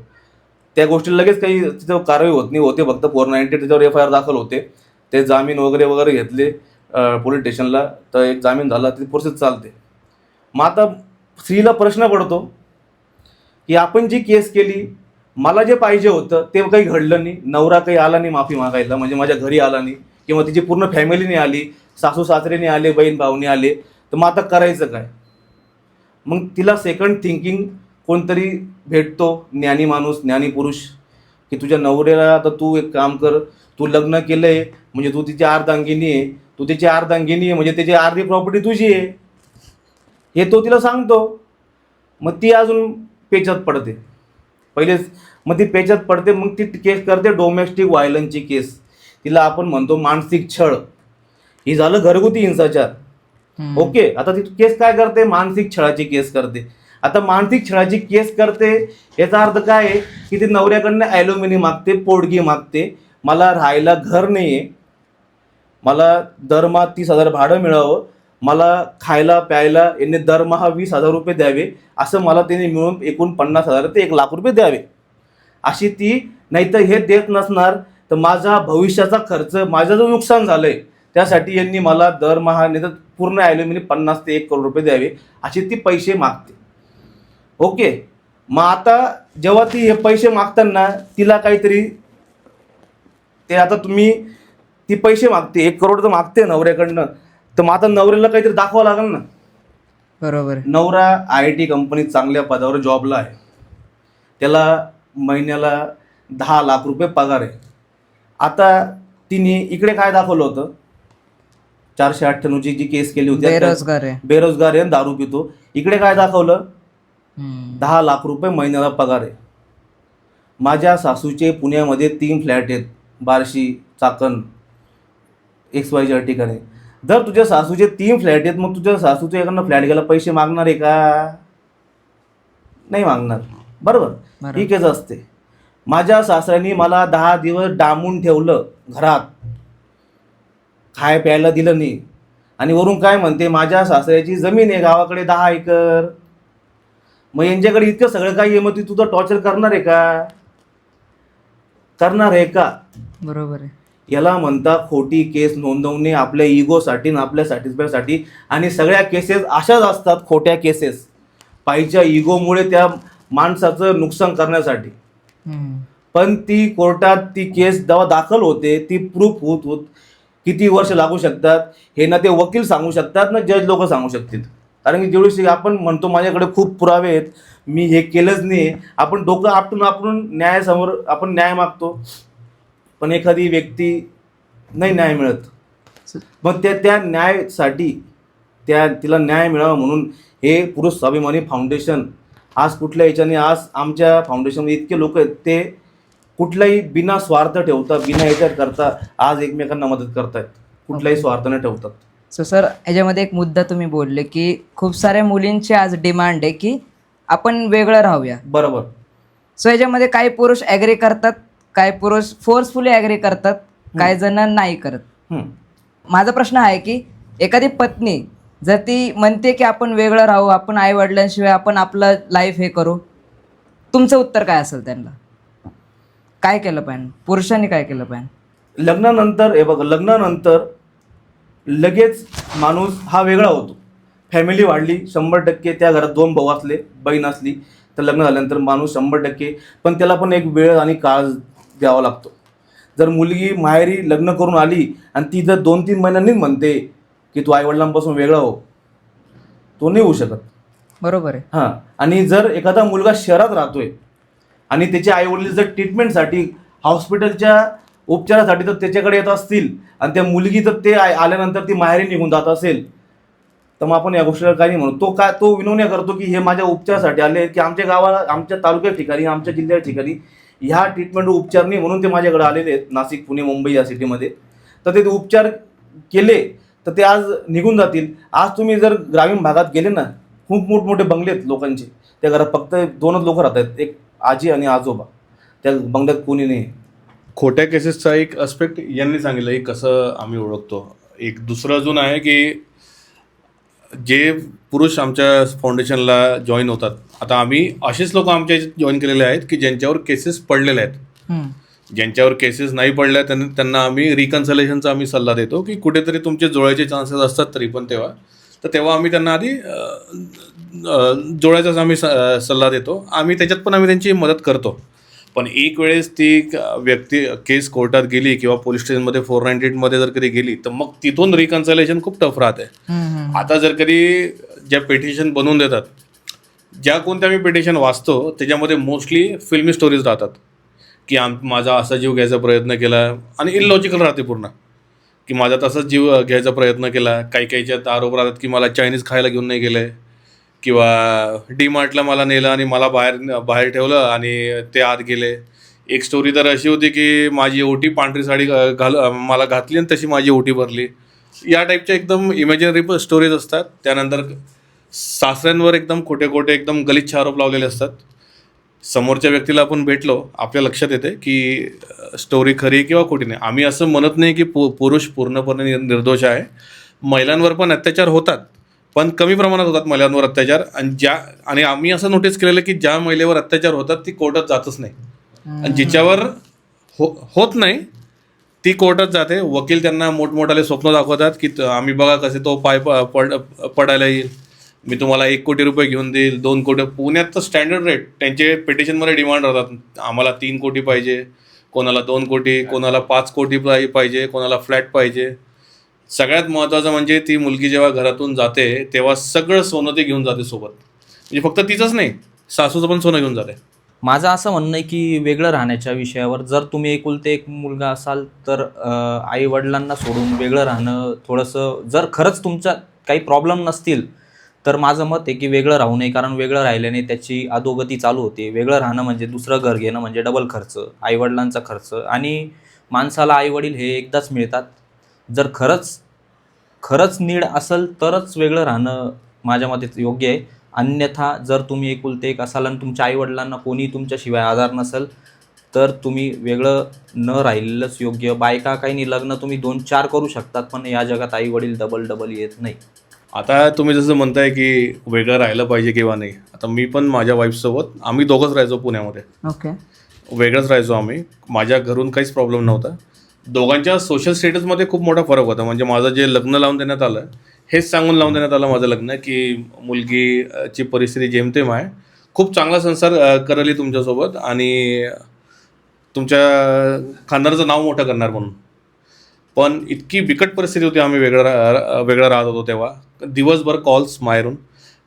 त्या गोष्टीला लगेच काही तिथं कारवाई होत नाही, होते फक्त 498 त्याच्यावर FIR दाखल होते. ते जामीन वगैरे घेतले पोलीस स्टेशनला, तर एक जामीन झाला, ती प्रोसेस चालते. मग आता स्त्रीला प्रश्न पडतो की आपण जी केस केली, मला जे पाहिजे होतं ते काही घडलं नाही, नवरा काही आला नाही माफी मागायला, म्हणजे माझ्या घरी आला नाही किंवा तिची पूर्ण फॅमिलीने आली, सासू सासरेने आले, बहीण भाऊने आले, तर मग आता करायचं काय? मग तिला सेकंड थिंकिंग कोणतरी भेटतो, ज्ञानी माणूस, ज्ञानी पुरुष, की तुझ्या नवऱ्याला आता तू एक काम कर, तू लग्न केलंय म्हणजे तू तिची अर्धांगिनी आहे, तू तिची अर्धांगिनी आहे म्हणजे त्याची अर्धी प्रॉपर्टी तुझी आहे, हे तो तिला सांगतो. मग ती अजून पेचात पडते पहिलेच. मग ती पेचात पडते, मग ती केस करते डोमेस्टिक व्हायलन्सची केस. तिला आपण म्हणतो मानसिक छळ. ही झालं घरगुती हिंसाचार. ओके, आता ती केस काय करते? मानसिक छळाची केस करते. आता मानसिक छळाची केस करते याचा अर्थ काय आहे की ती नवऱ्याकडनं ॲल्युमिनी मागते, पोटगी मागते. मला राहायला घर नाही आहे, मला दरमहा 30,000 भाडं मिळावं, मला खायला प्यायला यांनी दरमहा 20,000 रुपये द्यावे, असं मला त्यांनी मिळून एकूण 50,000 ते 1,00,000 रुपये द्यावे, अशी ती. नाहीतर हे देत नसणार तर माझा भविष्याचा खर्च, माझं जो नुकसान झालं आहे त्यासाठी यांनी मला दरमहा नाही तर पूर्ण ॲल्युमिनी 50 ते 1 करोड रुपये द्यावे, अशी ती पैसे मागते. ओके, मग आता जेव्हा ती हे पैसे मागताना तिला काहीतरी ते, आता ती पैसे मागते, 1 करोड तर मागते नवऱ्याकडनं, तर मग आता नवऱ्याला काहीतरी दाखवावं लागेल ना. बरोबर. नवरा IIT कंपनीत चांगल्या पदावर जॉबला आहे, त्याला महिन्याला 10 लाख रुपये पगार आहे. आता तिने इकडे काय दाखवलं होतं? 498ची जी केस केली होती, बेरोजगार आहे, दारू पितो. इकडे काय दाखवलं? 10 लाख रुपये महिन्याला पगार आहे. माझ्या सासूचे पुण्यामध्ये 3 फ्लॅट आहेत, बार्शी, चाकण, XYZ ठिकाणी. जर तुझ्या सासूचे 3 फ्लॅट आहेत, मग तुझ्या सासूच्या एखादं फ्लॅट घ्यायला पैसे मागणार आहे का? नाही मागणार. बरोबर, ही केस असते. माझ्या सासऱ्यांनी मला 10 दिवस डांबून ठेवलं घरात, खाय प्यायला दिलं नाही, आणि वरून काय म्हणते माझ्या सासऱ्याची जमीन आहे गावाकडे 10 एकर. मग यांच्याकडे इतकं सगळं काही आहे, मग ती तुझं टॉर्चर करणार आहे का? करणार आहे का? बरोबर आहे. याला म्हणता खोटी केस नोंदवणे आपल्या इगोसाठी आणि आपल्या सॅटिस्फॅक्शनसाठी. आणि सगळ्या केसेस अशाच असतात, खोट्या केसेस. पायीच्या इगोमुळे त्या माणसाचं नुकसान करण्यासाठी. पण ती कोर्टात ती केस जेव्हा दाखल होते ती प्रूफ होत किती वर्ष लागू शकतात हे ना ते वकील सांगू शकतात ना जज लोक सांगू शकतील. कारण की जेवढी आपण म्हणतो माझ्याकडे खूप पुरावे आहेत, मी हे केलंच नाही, आपण डोकं आपटून न्यायासमोर आपण न्याय मागतो, पण एखादी व्यक्ती नाही न्याय मिळत. मग त्या न्यायासाठी तिला न्याय मिळावा म्हणून हे पुरुष स्वाभिमानी फाउंडेशन आज कुठल्या याच्याने, आज आमच्या फाउंडेशनमध्ये इतके लोक आहेत ते कुठलाही बिना स्वार्थ ठेवता, बिना याच्यात करता आज एकमेकांना मदत करतायत, कुठलाही स्वार्थ न ठेवतात. सो सर, याच्यामध्ये एक मुद्दा तुम्ही बोलले की खूप साऱ्या मुलींची आज डिमांड आहे की आपण वेगळं राहूया. बरोबर. सो याच्यामध्ये काही पुरुष ॲग्री करतात, काही पुरुष फोर्सफुली ॲग्री करतात, काही जण नाही करत. माझा प्रश्न आहे की एखादी पत्नी जर ती म्हणते की आपण वेगळं राहू, आपण आई वडिलांशिवाय आपण आपलं लाईफ हे करू, तुमचं उत्तर काय असेल? त्यांना काय केलं पाहिजे? पुरुषांनी काय केलं पाहिजे? लग्नानंतर हे बघा, लग्नानंतर लगेच माणूस हा वेगळा होतो. फॅमिली वाढली 100%, त्या घरात 2 भाऊ असले, बहीण असली तर लग्न झाल्यानंतर माणूस 100%, पण त्याला पण एक वेळ आणि काळ द्यावा लागतो. जर मुलगी माहेरी लग्न करून आली आणि ती जर 2-3 महिन्यांनीच म्हणते की तू आईवडिलांपासून वेगळा हो, तो नाही होऊ शकत. बरोबर आहे. हां. आणि जर एखादा मुलगा शहरात राहतोय आणि त्याचे आईवडील जर ट्रीटमेंटसाठी हॉस्पिटलच्या उपचारासाठी तर त्याच्याकडे येत असतील आणि त्या मुलगी जर ते आल्यानंतर ती माहेरी निघून जात असेल तर मग आपण या गोष्टीला काही नाही म्हणू. तो विनवण्या करतो की हे माझ्या उपचारासाठी आले, की आमच्या गावाला, आमच्या तालुक्या ठिकाणी, आमच्या जिल्ह्या ठिकाणी ह्या ट्रीटमेंट उपचार नाही म्हणून ते माझ्याकडे आलेले आहेत, नाशिक, पुणे, मुंबई या सिटीमध्ये. तर ते उपचार केले तर ते आज निघून जातील. आज तुम्ही जर ग्रामीण भागात गेले ना, खूप मोठमोठे बंगले आहेत लोकांचे, त्या घरात फक्त 2च लोक राहतात, एक आजी आणि आजोबा, त्या बंगल्यात कोणी नाही. खोट्या केसेसचा एक अस्पेक्ट यांनी सांगितलं की कसं आम्ही ओळखतो. एक दुसरं अजून आहे की जे पुरुष आमच्या फाउंडेशनला जॉईन होतात, आता आम्ही असेच लोक आमच्या जॉईन केलेले आहेत की ज्यांच्यावर केसेस पडलेले आहेत. ज्यांच्यावर केसेस नाही पडल्या त्यांना आम्ही रिकन्सलेशनचा आम्ही सल्ला देतो की कुठेतरी तुमचे जुळायचे चान्सेस असतात तरी पण तेव्हा आम्ही त्यांना आधी जुळायचाच आम्ही सल्ला देतो. आम्ही त्याच्यात पण आम्ही त्यांची मदत करतो. पण एक वेळेस ती व्यक्ती केस कोर्टात गेली किंवा पोलीस स्टेशनमध्ये 498मध्ये जर कधी गेली तर मग तिथून रिकन्सलेशन खूप टफ राहते. आता जर कधी ज्या पिटिशन बनवून देतात, ज्या कोणत्या मी पिटिशन वाचतो त्याच्यामध्ये मोस्टली फिल्मी स्टोरीज राहतात की माझा असा जीव घ्यायचा प्रयत्न केला, आणि इलॉजिकल राहते पूर्ण की माझा तसाच जीव घ्यायचा प्रयत्न केला. काहीच्यात आरोप राहतात की मला चायनीज खायला घेऊन नाही गेले, किंवा डीमार्टला मला नेलं आणि मला बाहेर ठेवलं आणि ते आत गेले. एक स्टोरी तर अशी होती की माझी ओटी पांढरी साडी मला घातली आणि तशी माझी ओटी भरली. या टाईपच्या एकदम इमॅजिनरी स्टोरीज असतात. त्यानंतर सासऱ्यांवर एकदम खोटे एकदम गलिच्छ आरोप लावलेले असतात. समोरच्या व्यक्तीला आपण भेटलो, आपल्या लक्षात येते की स्टोरी खरी किंवा खोटी नाही. आम्ही असं म्हणत नाही की पुरुष पूर्णपणे निर्दोष आहे. महिलांवर पण अत्याचार होतात, पण कमी प्रमाणात होतात महिलांवर अत्याचार. आणि आम्ही असं नोटीस केलेलं की ज्या महिलेवर अत्याचार होतात ती कोर्टात जातच नाही, आणि जिच्यावर होत नाही ती कोर्टात जाते. वकील त्यांना मोठमोठाले स्वप्न दाखवतात की आम्ही बघा कसे तो पाय पडायला येईल, मी तुम्हाला 1 कोटी रुपये घेऊन देईल, 2 कोटी. पुण्यात तर स्टँडर्ड रेट त्यांचे पिटिशनमध्ये डिमांड राहतात, आम्हाला 3 कोटी पाहिजे, कोणाला 2 कोटी, कोणाला 5 कोटी पाहिजे, कोणाला फ्लॅट पाहिजे. सगळ्यात महत्त्वाचं म्हणजे ती मुलगी जेव्हा घरातून जाते तेव्हा सगळं सोनं ती घेऊन जाते सोबत. म्हणजे फक्त तिचंच नाही, सासूचं पण सोनं घेऊन जाते. माझं असं म्हणणं आहे की वेगळं राहण्याच्या विषयावर, जर तुम्ही एकुलते एक मुलगा असाल तर आईवडिलांना सोडून वेगळं राहणं थोडंसं, जर खरंच तुमच्या काही प्रॉब्लेम नसतील तर माझं मत आहे की वेगळं राहू नये. कारण वेगळं राहिल्याने त्याची अधोगती चालू होते. वेगळं राहणं म्हणजे दुसरं घर घेणं म्हणजे डबल खर्च, आईवडिलांचा खर्च, आणि माणसाला आईवडील हे एकदाच मिळतात. जर खरंच नीड असेल तरच वेगळं राहणं माझ्या मते योग्य आहे. अन्यथा जर तुम्ही एकुलते एक असाल आणि तुमच्या आईवडिलांना कोणी तुमच्याशिवाय आधार नसेल तर तुम्ही वेगळं न राहिलेलंच योग्य. बायका काही नाही, लग्न तुम्ही 2-4 करू शकतात, पण या जगात आईवडील डबल येत नाही. आता तुम्ही जसं म्हणताय की वेगळं राहिलं पाहिजे किंवा नाही, आता मी पण माझ्या वाईफसोबत आम्ही दोघंच राहायचो पुण्यामध्ये. ओके. वेगळंच राहायचो आम्ही. माझ्या घरून काहीच प्रॉब्लेम नव्हता. दोघांच्या सोशल स्टेटसमध्ये खूप मोठा फरक होता. म्हणजे माझं जे लग्न लावून देण्यात आलं हेच सांगून लावून देण्यात आलं माझं लग्न, की मुलगीची परिस्थिती जेमतेम आहे, खूप चांगला संसार करली तुमच्यासोबत आणि तुमच्या खानदानाचं नाव मोठं करणार म्हणून. पण इतकी बिकट परिस्थिती होती, आम्ही वेगळं राहत होतो तेव्हा. दिवसभर कॉल्स माहेरून,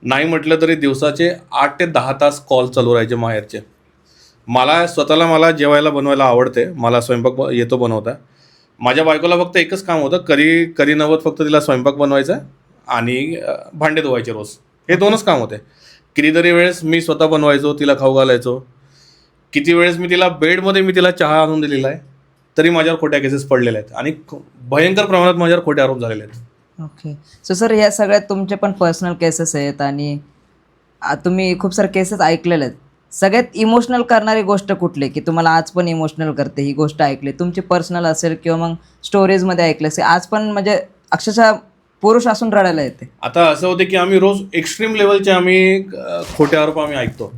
नाही म्हटलं तरी दिवसाचे 8 ते 10 तास कॉल चालू राहायचे माहेरचे. मला जेवायला बनवायला आवडते, मला स्वयंपाक येतो बनवता. माझ्या बायकोला फक्त एकच काम होतं, करी नव्वत फक्त तिला स्वयंपाक बनवायचा आणि भांडे धुवायचे रोज, हे 2च काम होते. कितीतरी वेळेस मी स्वतः बनवायचो, तिला खाऊ घालायचो. किती वेळेस मी तिला चहा आणून दिलेला आहे, तरी माझ्यावर खोट्या केसेस पडलेल्या आहेत आणि भयंकर प्रमाणात माझ्यावर खोटे आरोप झालेले आहेत. ओके. सो सर, या सगळ्यात तुमचे पण पर्सनल केसेस आहेत आणि तुम्ही खूप सारे केसेस ऐकलेले आहेत. सगळ्यात इमोशनल करणारी गोष्ट कुठली, की तुम्हाला आज पण इमोशनल करते ही गोष्ट ऐकली, तुमची पर्सनल असेल किंवा मग स्टोरीजमध्ये ऐकले असेल, आज पण म्हणजे अक्षरशः पुरुष असून रडायला येते? आता असं होते की आम्ही रोज एक्स्ट्रीम लेवलचे खोटे आरोप ऐकतो.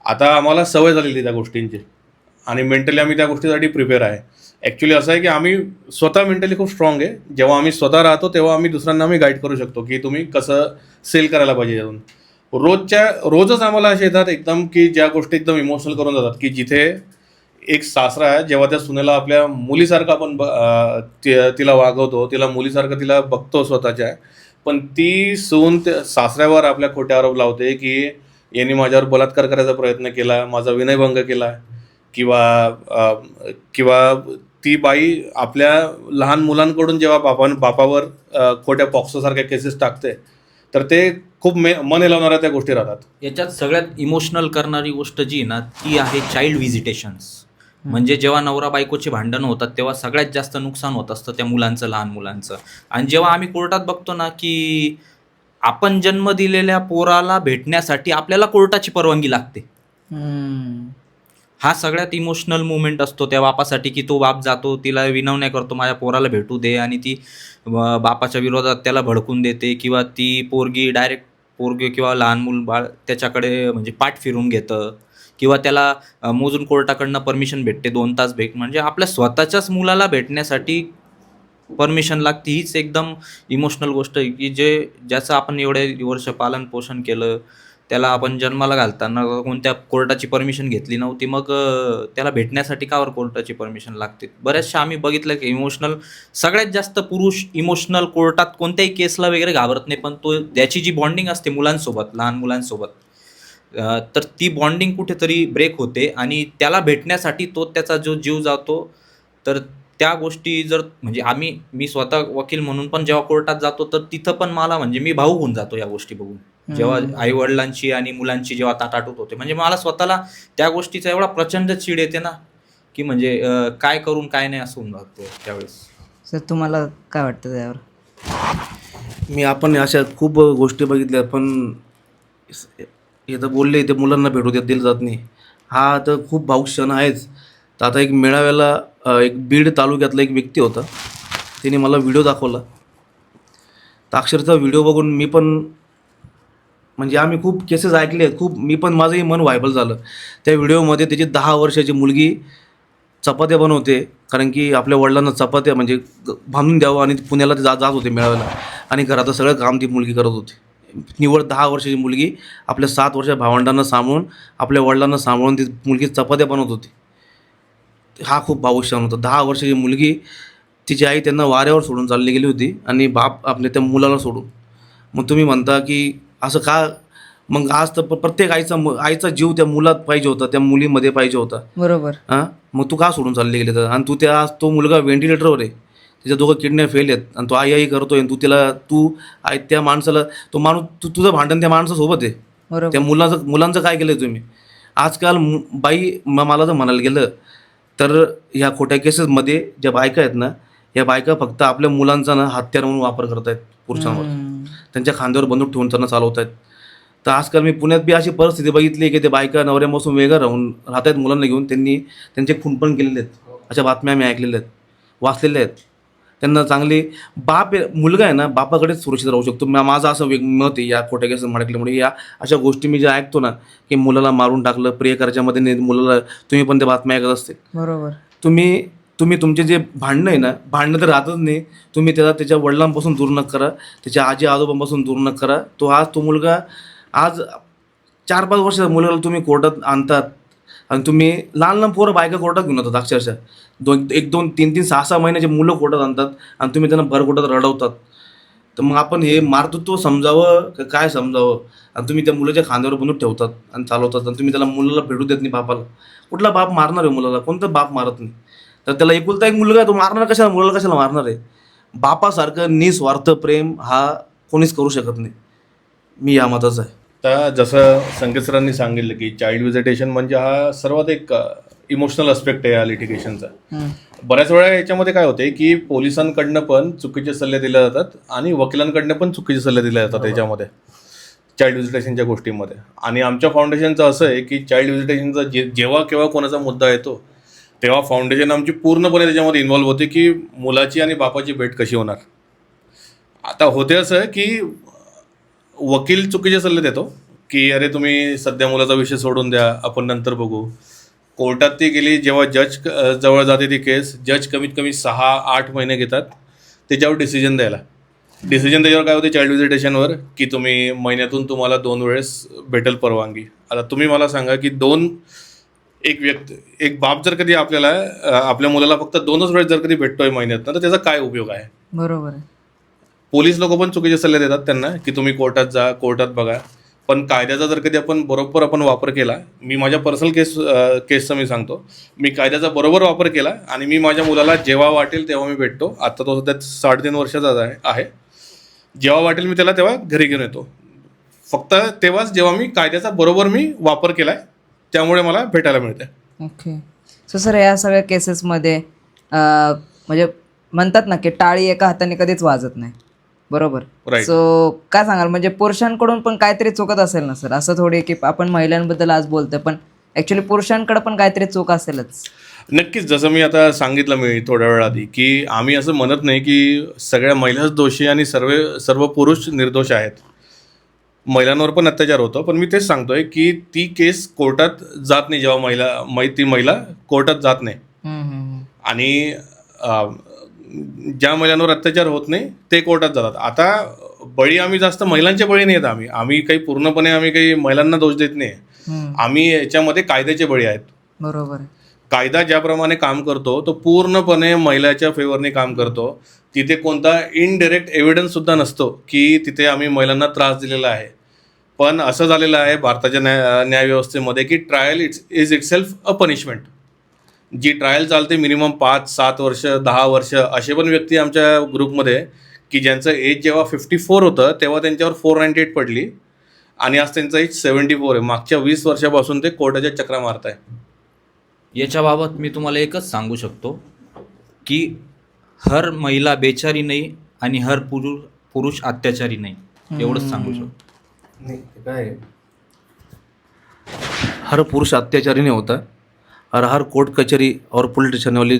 आता आम्हाला सवय झालेली त्या गोष्टींची आणि मेंटली आम्ही त्या गोष्टीसाठी प्रिपेअर आहे. ॲक्च्युली असं आहे की आम्ही स्वतः मेंटली खूप स्ट्रॉंग आहे. जेव्हा आम्ही स्वतः राहतो तेव्हा आम्ही दुसऱ्यांना गाईड करू शकतो की तुम्ही कसं सेल करायला पाहिजे. रोजच आम्हाला असे येतात एकदम की ज्या गोष्टी एकदम इमोशनल करून जातात, की जिथे एक सासरा आहे, जेव्हा त्या सुनेला आपल्या मुलीसारखं आपण तिला वागवतो, तिला मुलीसारखं तिला बघतो स्वतःच्या, पण ती सून सासऱ्यावर आपल्या खोटे आरोप लावते की यांनी माझ्यावर बलात्कार करायचा प्रयत्न केला, माझा विनयभंग केला, किंवा ती बाई आपल्या लहान मुलांकडून जेव्हा बापावर खोट्या पॉक्सोसारख्या केसेस टाकते, तर ते खूप मन हेलावणाऱ्या त्या गोष्टी राहतात. याच्यात सगळ्यात इमोशनल करणारी गोष्ट जी आहे ना, ती आहे चाइल्ड व्हिजिटेशन्स. म्हणजे जेव्हा नवरा बायकोची भांडणं होतात तेव्हा सगळ्यात जास्त नुकसान होत असतं त्या मुलांचं, लहान मुलांचं. आणि जेव्हा आम्ही कोर्टात बघतो ना की आपण जन्म दिलेल्या पोराला भेटण्यासाठी आपल्याला कोर्टाची परवानगी लागते, हा सगळ्यात इमोशनल मुवमेंट असतो त्या बापासाठी, की तो बाप जातो, तिला विनवण्या करतो माझ्या पोराला भेटू दे, आणि ती बापाच्या विरोधात त्याला भडकून देते, किंवा ती पोरगी किंवा लहान मूल बाळ त्याच्याकडे म्हणजे पाठ फिरून घेतं, किंवा त्याला मोजून कोर्टाकडनं परमिशन भेटते 2 तास म्हणजे आपल्या स्वतःच्याच मुलाला भेटण्यासाठी परमिशन लागते. हीच एकदम इमोशनल गोष्ट आहे की ज्याचं आपण एवढे वर्ष पालन पोषण केलं, त्याला आपण जन्माला घालताना कोणत्या कोर्टाची परमिशन घेतली नव्हती, मग त्याला भेटण्यासाठी कावर कोर्टाची परमिशन लागते. बऱ्याचशा आम्ही बघितलं की सगळ्यात जास्त पुरुष इमोशनल कोर्टात कोणत्याही केसला वगैरे घाबरत नाही, पण त्याची जी बॉन्डिंग असते मुलांसोबत, लहान मुलांसोबत, तर ती बॉन्डिंग कुठेतरी ब्रेक होते आणि त्याला भेटण्यासाठी त्याचा जो जीव जातो. तर त्या गोष्टी म्हणजे मी स्वतः वकील म्हणून पण जेव्हा कोर्टात जातो तर तिथं पण मला म्हणजे मी भावूक होऊन जातो या गोष्टी बघून. जेव्हा आई वडिलांची आणि मुलांची जेव्हा ताटाटूट होते, म्हणजे मला स्वतःला त्या गोष्टीचा एवढा प्रचंड चीड येते ना, की म्हणजे काय करून काय नाही असं होऊन जातो त्यावेळेस. सर, तुम्हाला काय वाटतं त्यावर? आपण अशा खूप गोष्टी बघितल्या, पण इथं बोलले ते मुलांना भेटू दिलं जात नाही. हा तर खूप भावूक क्षण आहेच. तर आता एक मेळाव्याला एक बीड तालुक्यातला एक व्यक्ती होता, त्याने मला व्हिडिओ दाखवला. तर अक्षरशः व्हिडिओ बघून मी पण म्हणजे आम्ही खूप केसेस ऐकले आहेत, मी पण माझंही मन व्हायबल झालं. त्या व्हिडिओमध्ये त्याची 10 वर्षाची मुलगी चपात्या बनवते, कारण की आपल्या वडिलांना चपात्या म्हणजे बांधून द्यावं, आणि पुण्याला ते जात होते मेळाव्याला, आणि घराचं सगळं काम ती मुलगी करत होती. निवड 10 वर्षाची मुलगी आपल्या 7 वर्षाच्या भावंडांना सांभाळून, आपल्या वडिलांना सांभाळून ती मुलगी चपात्या बनवत होती. हा खूप भावूक क्षण होता. 10 वर्षाची मुलगी, तिची आई त्यांना वाऱ्यावर सोडून चालली गेली होती आणि बाप आपल्या त्या मुलाला सोडून. मग तुम्ही म्हणता की असं का? मग आज तर प्रत्येक आईचा जीव त्या मुलात पाहिजे होता, त्या मुलीमध्ये पाहिजे होता. बरोबर. हां, मग तू का सोडून चालली गेली तर? आणि तो मुलगा व्हेंटिलेटरवर आहे, त्याच्या 2 किडन्या फेल आहेत, आणि तो आई करतोय, आणि त्या माणसाला तो माणूस तुझं भांडण त्या माणसासोबत आहे. त्या मुलांचं काय केलंय तुम्ही? आजकाल मला जर म्हणायला गेलं तर ह्या खोट्या केसेसमध्ये ज्या बायका आहेत ना, या बायका फक्त आपल्या मुलांचा ना हत्यार म्हणून वापर करत आहेत पुरुषांवर. त्यांच्या खांद्यावर बंदूक ठेवून त्यांना चालवत आहेत. तर आजकाल मी पुण्यात बी अशी परिस्थिती बघितली की ते बायका नवऱ्यापासून वेगळं राहत आहेत मुलांना घेऊन. त्यांनी त्यांचे खून पण केलेले आहेत. अशा बातम्या आम्ही ऐकलेल्या आहेत, वाचलेल्या आहेत. त्यांना चांगली मुलगा आहे ना, बापाकडेच सुरक्षित राहू शकतो. माझं असं मत आहे या खोट्या केसेस म्हटल्यामुळे. या अशा गोष्टी मी ज्या ऐकतो ना, की मुलाला मारून टाकलं, प्रियकराच्यामध्ये मुलाला, तुम्ही पण त्या बातम्या ऐकत असते. बरोबर. तुम्ही तुम्ही तुमचे जे भांडणं आहे ना, भांडणं तर राहतच नाही. तुम्ही त्याच्या वडिलांपासून दूर नका करा, त्याच्या आजी आजोबांपासून दूर नका करा. तो मुलगा आज 4-5 वर्षाचा मुलाला तुम्ही कोर्टात आणतात आणि तुम्ही लहान लहान पोरं बायका कोर्टात घेऊन येतात अक्षरशः. 1-2, 3-3, 6-6 महिन्याचे मुलं कोर्टात आणतात आणि तुम्ही त्यांना भर कोर्टात रडवतात. तर मग आपण हे मातृत्व समजावं का काय समजावं? आणि तुम्ही त्या मुलाच्या खांद्यावर बनवून ठेवतात आणि चालवतात आणि तुम्ही त्याला मुलाला भेटू देत नाही बापाला. कुठला बाप मारणार आहे मुलाला? कोणता बाप मारत नाही. तर त्याला एकुलता एक मुलगा आहे, तो मारणार कशाला? मुलाला कशाला मारणार आहे? बापासारखं निस्वार्थ प्रेम हा कोणीच करू शकत नाही. मी या मताचा आहे. तर जसं संकेत सरांनी सांगितलं की चाइल्ड व्हिजिटेशन म्हणजे हा सर्वात एक इमोशनल अस्पेक्ट आहे या लिटिगेशनचा. बऱ्याच वेळा याच्यामध्ये काय होते की पोलिसांकडनं पण चुकीचे सल्ले दिले जातात आणि वकिलांकडनं पण चुकीचे सल्ले दिले जातात याच्यामध्ये चाइल्ड व्हिजिटेशनच्या गोष्टीमध्ये. आणि आमच्या फाउंडेशनचं असं आहे की चाइल्ड व्हिजिटेशनचा जेव्हा केव्हा कोणाचा मुद्दा येतो तेव्हा फाउंडेशन आमची पूर्णपणे त्याच्यामध्ये इन्व्हॉल्व्ह होते की मुलाची आणि बापाची भेट कशी होणार. आता होते असं की वकील चुकीचे सल्ले देतो की अरे तुम्ही सध्या मुलाचा विषय सोडून द्या, आपण नंतर बघू. कोर्टात ती गेली, जेव्हा जज जवळ जाते ती केस, जज कमीत कमी 6-8 महिने घेतात त्याच्यावर डिसिजन द्यायला. डिसिजन त्याच्यावर काय होते चाइल्ड व्हिजिटेशनवर की तुम्ही महिन्यातून तुम्हाला 2 वेळेस भेटेल परवानगी. आता तुम्ही मला सांगा की एक बाप जर कधी आपल्याला आपल्या मुलाला फक्त 2च वेळेस जर कधी भेटतोय महिन्यात तर त्याचा काय उपयोग आहे? बरोबर आहे. पोलीस लोक पण चुकीचे सल्ले देतात त्यांना की तुम्ही कोर्टात जा, कोर्टात बघा. पण कायद्याचा जर कधी आपण वापर केला, मी माझ्या पर्सनल केसचा मी सांगतो, मी कायद्याचा बरोबर वापर केला आणि मी माझ्या मुलाला जेव्हा वाटेल तेव्हा मी भेटतो. आता तो सध्या 3.5 वर्षाचा आहे. जेव्हा वाटेल मी त्याला तेव्हा घरी घेऊन येतो. फक्त तेव्हाच जेव्हा मी कायद्याचा बरोबर मी वापर केलाय त्यामुळे मला भेटायला मिळते. ओके. सो सर, या सगळ्या केसेसमध्ये म्हणजे म्हणतात ना की टाळी एका हाताने कधीच वाजत नाही, बरोबर? Right. सो काय सांगाल, म्हणजे पुरुषांकडून पण काहीतरी चुकत असेल ना सर? असं थोडी की आपण महिलांबद्दल आज बोलतोय पण ऍक्च्युली पुरुषांकडे पण काहीतरी चूक असेलच. नक्कीच. जसं मी आता सांगितलं मी थोड्या वेळ आधी की आम्ही असं म्हणत नाही की सगळ्या महिलाच दोषी आणि सर्व पुरुष निर्दोष आहेत. महिलांवर पण अत्याचार होतो. पण मी तेच सांगतोय की ती केस कोर्टात जात नाही जेव्हा ती महिला कोर्टात जात नाही. आणि ज्या महिलांवर अत्याचार होत नाही ते कोर्टात जातात. आता बळी आम्ही जास्त महिलांच्या बळी नाही आहेत. आम्ही काही महिलांना दोष देत नाही. आम्ही याच्यामध्ये कायद्याचे बळी आहेत. बरोबर. कायदा ज्याप्रमाणे काम करतो तो पूर्णपणे महिलाच्या फेवरने काम करतो. तिथे कोणता इनडायरेक्ट एव्हिडन्स सुद्धा नसतो की तिथे आम्ही महिलांना त्रास दिलेला आहे. पण असं झालेलं आहे भारताच्या न्यायव्यवस्थेमध्ये की trial is itself a punishment. जी ट्रायल चालते मिनिमम 5-7 वर्ष, 10 वर्ष, असे पण व्यक्ती आमच्या ग्रुपमध्ये की ज्यांचं एज जेव्हा 54 होतं तेव्हा त्यांच्यावर 498 पडली आणि आज त्यांचं एज 74 आहे. मागच्या 20 वर्षापासून ते कोर्टाच्या चक्रा मारत आहे. याच्याबाबत मी तुम्हाला एकच सांगू शकतो की हर महिला बेचारी नाही आणि हर पुरुष अत्याचारी नाही, एवढंच सांगू शकतो. नाही काय आहे, हर पुरुष अत्याचारी नहीं होता और हर कोर्ट कचहरी और पुलिस स्टेशन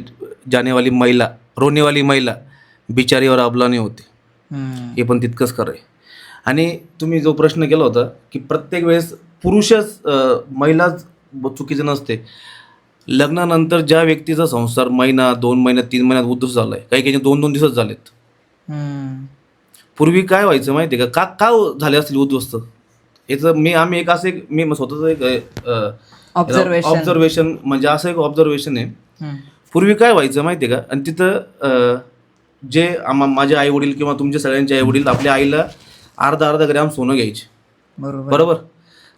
जाने वाली महिला, रोने वाली महिला बिचारी और अबला नहीं होती. हे पण तितकंच खरं आहे. आणि तुम्ही जो प्रश्न केला होता की प्रत्येक वेळेस पुरुषच महिलाच चुकीचं नसते. लग्नानंतर ज्या व्यक्तीचा संसार महिना, 2 महिन्यात, 3 महिन्यात उद्ध्वस्त झालाय, काही 2-2 दिवस झालेत. पूर्वी काय व्हायचं माहिती आहे का झाले असतील उद्ध्वस्त? याचं आम्ही मी स्वतःचं एक ऑब्झर्वेशन म्हणजे असं एक ऑब्झर्वेशन आहे. पूर्वी काय व्हायचं माहिती आहे का? आणि तिथं जे माझे आई वडील किंवा तुमच्या सगळ्यांचे आई वडील आपल्या आईला अर्धा ग्रॅम सोनं घ्यायचे, बरोबर?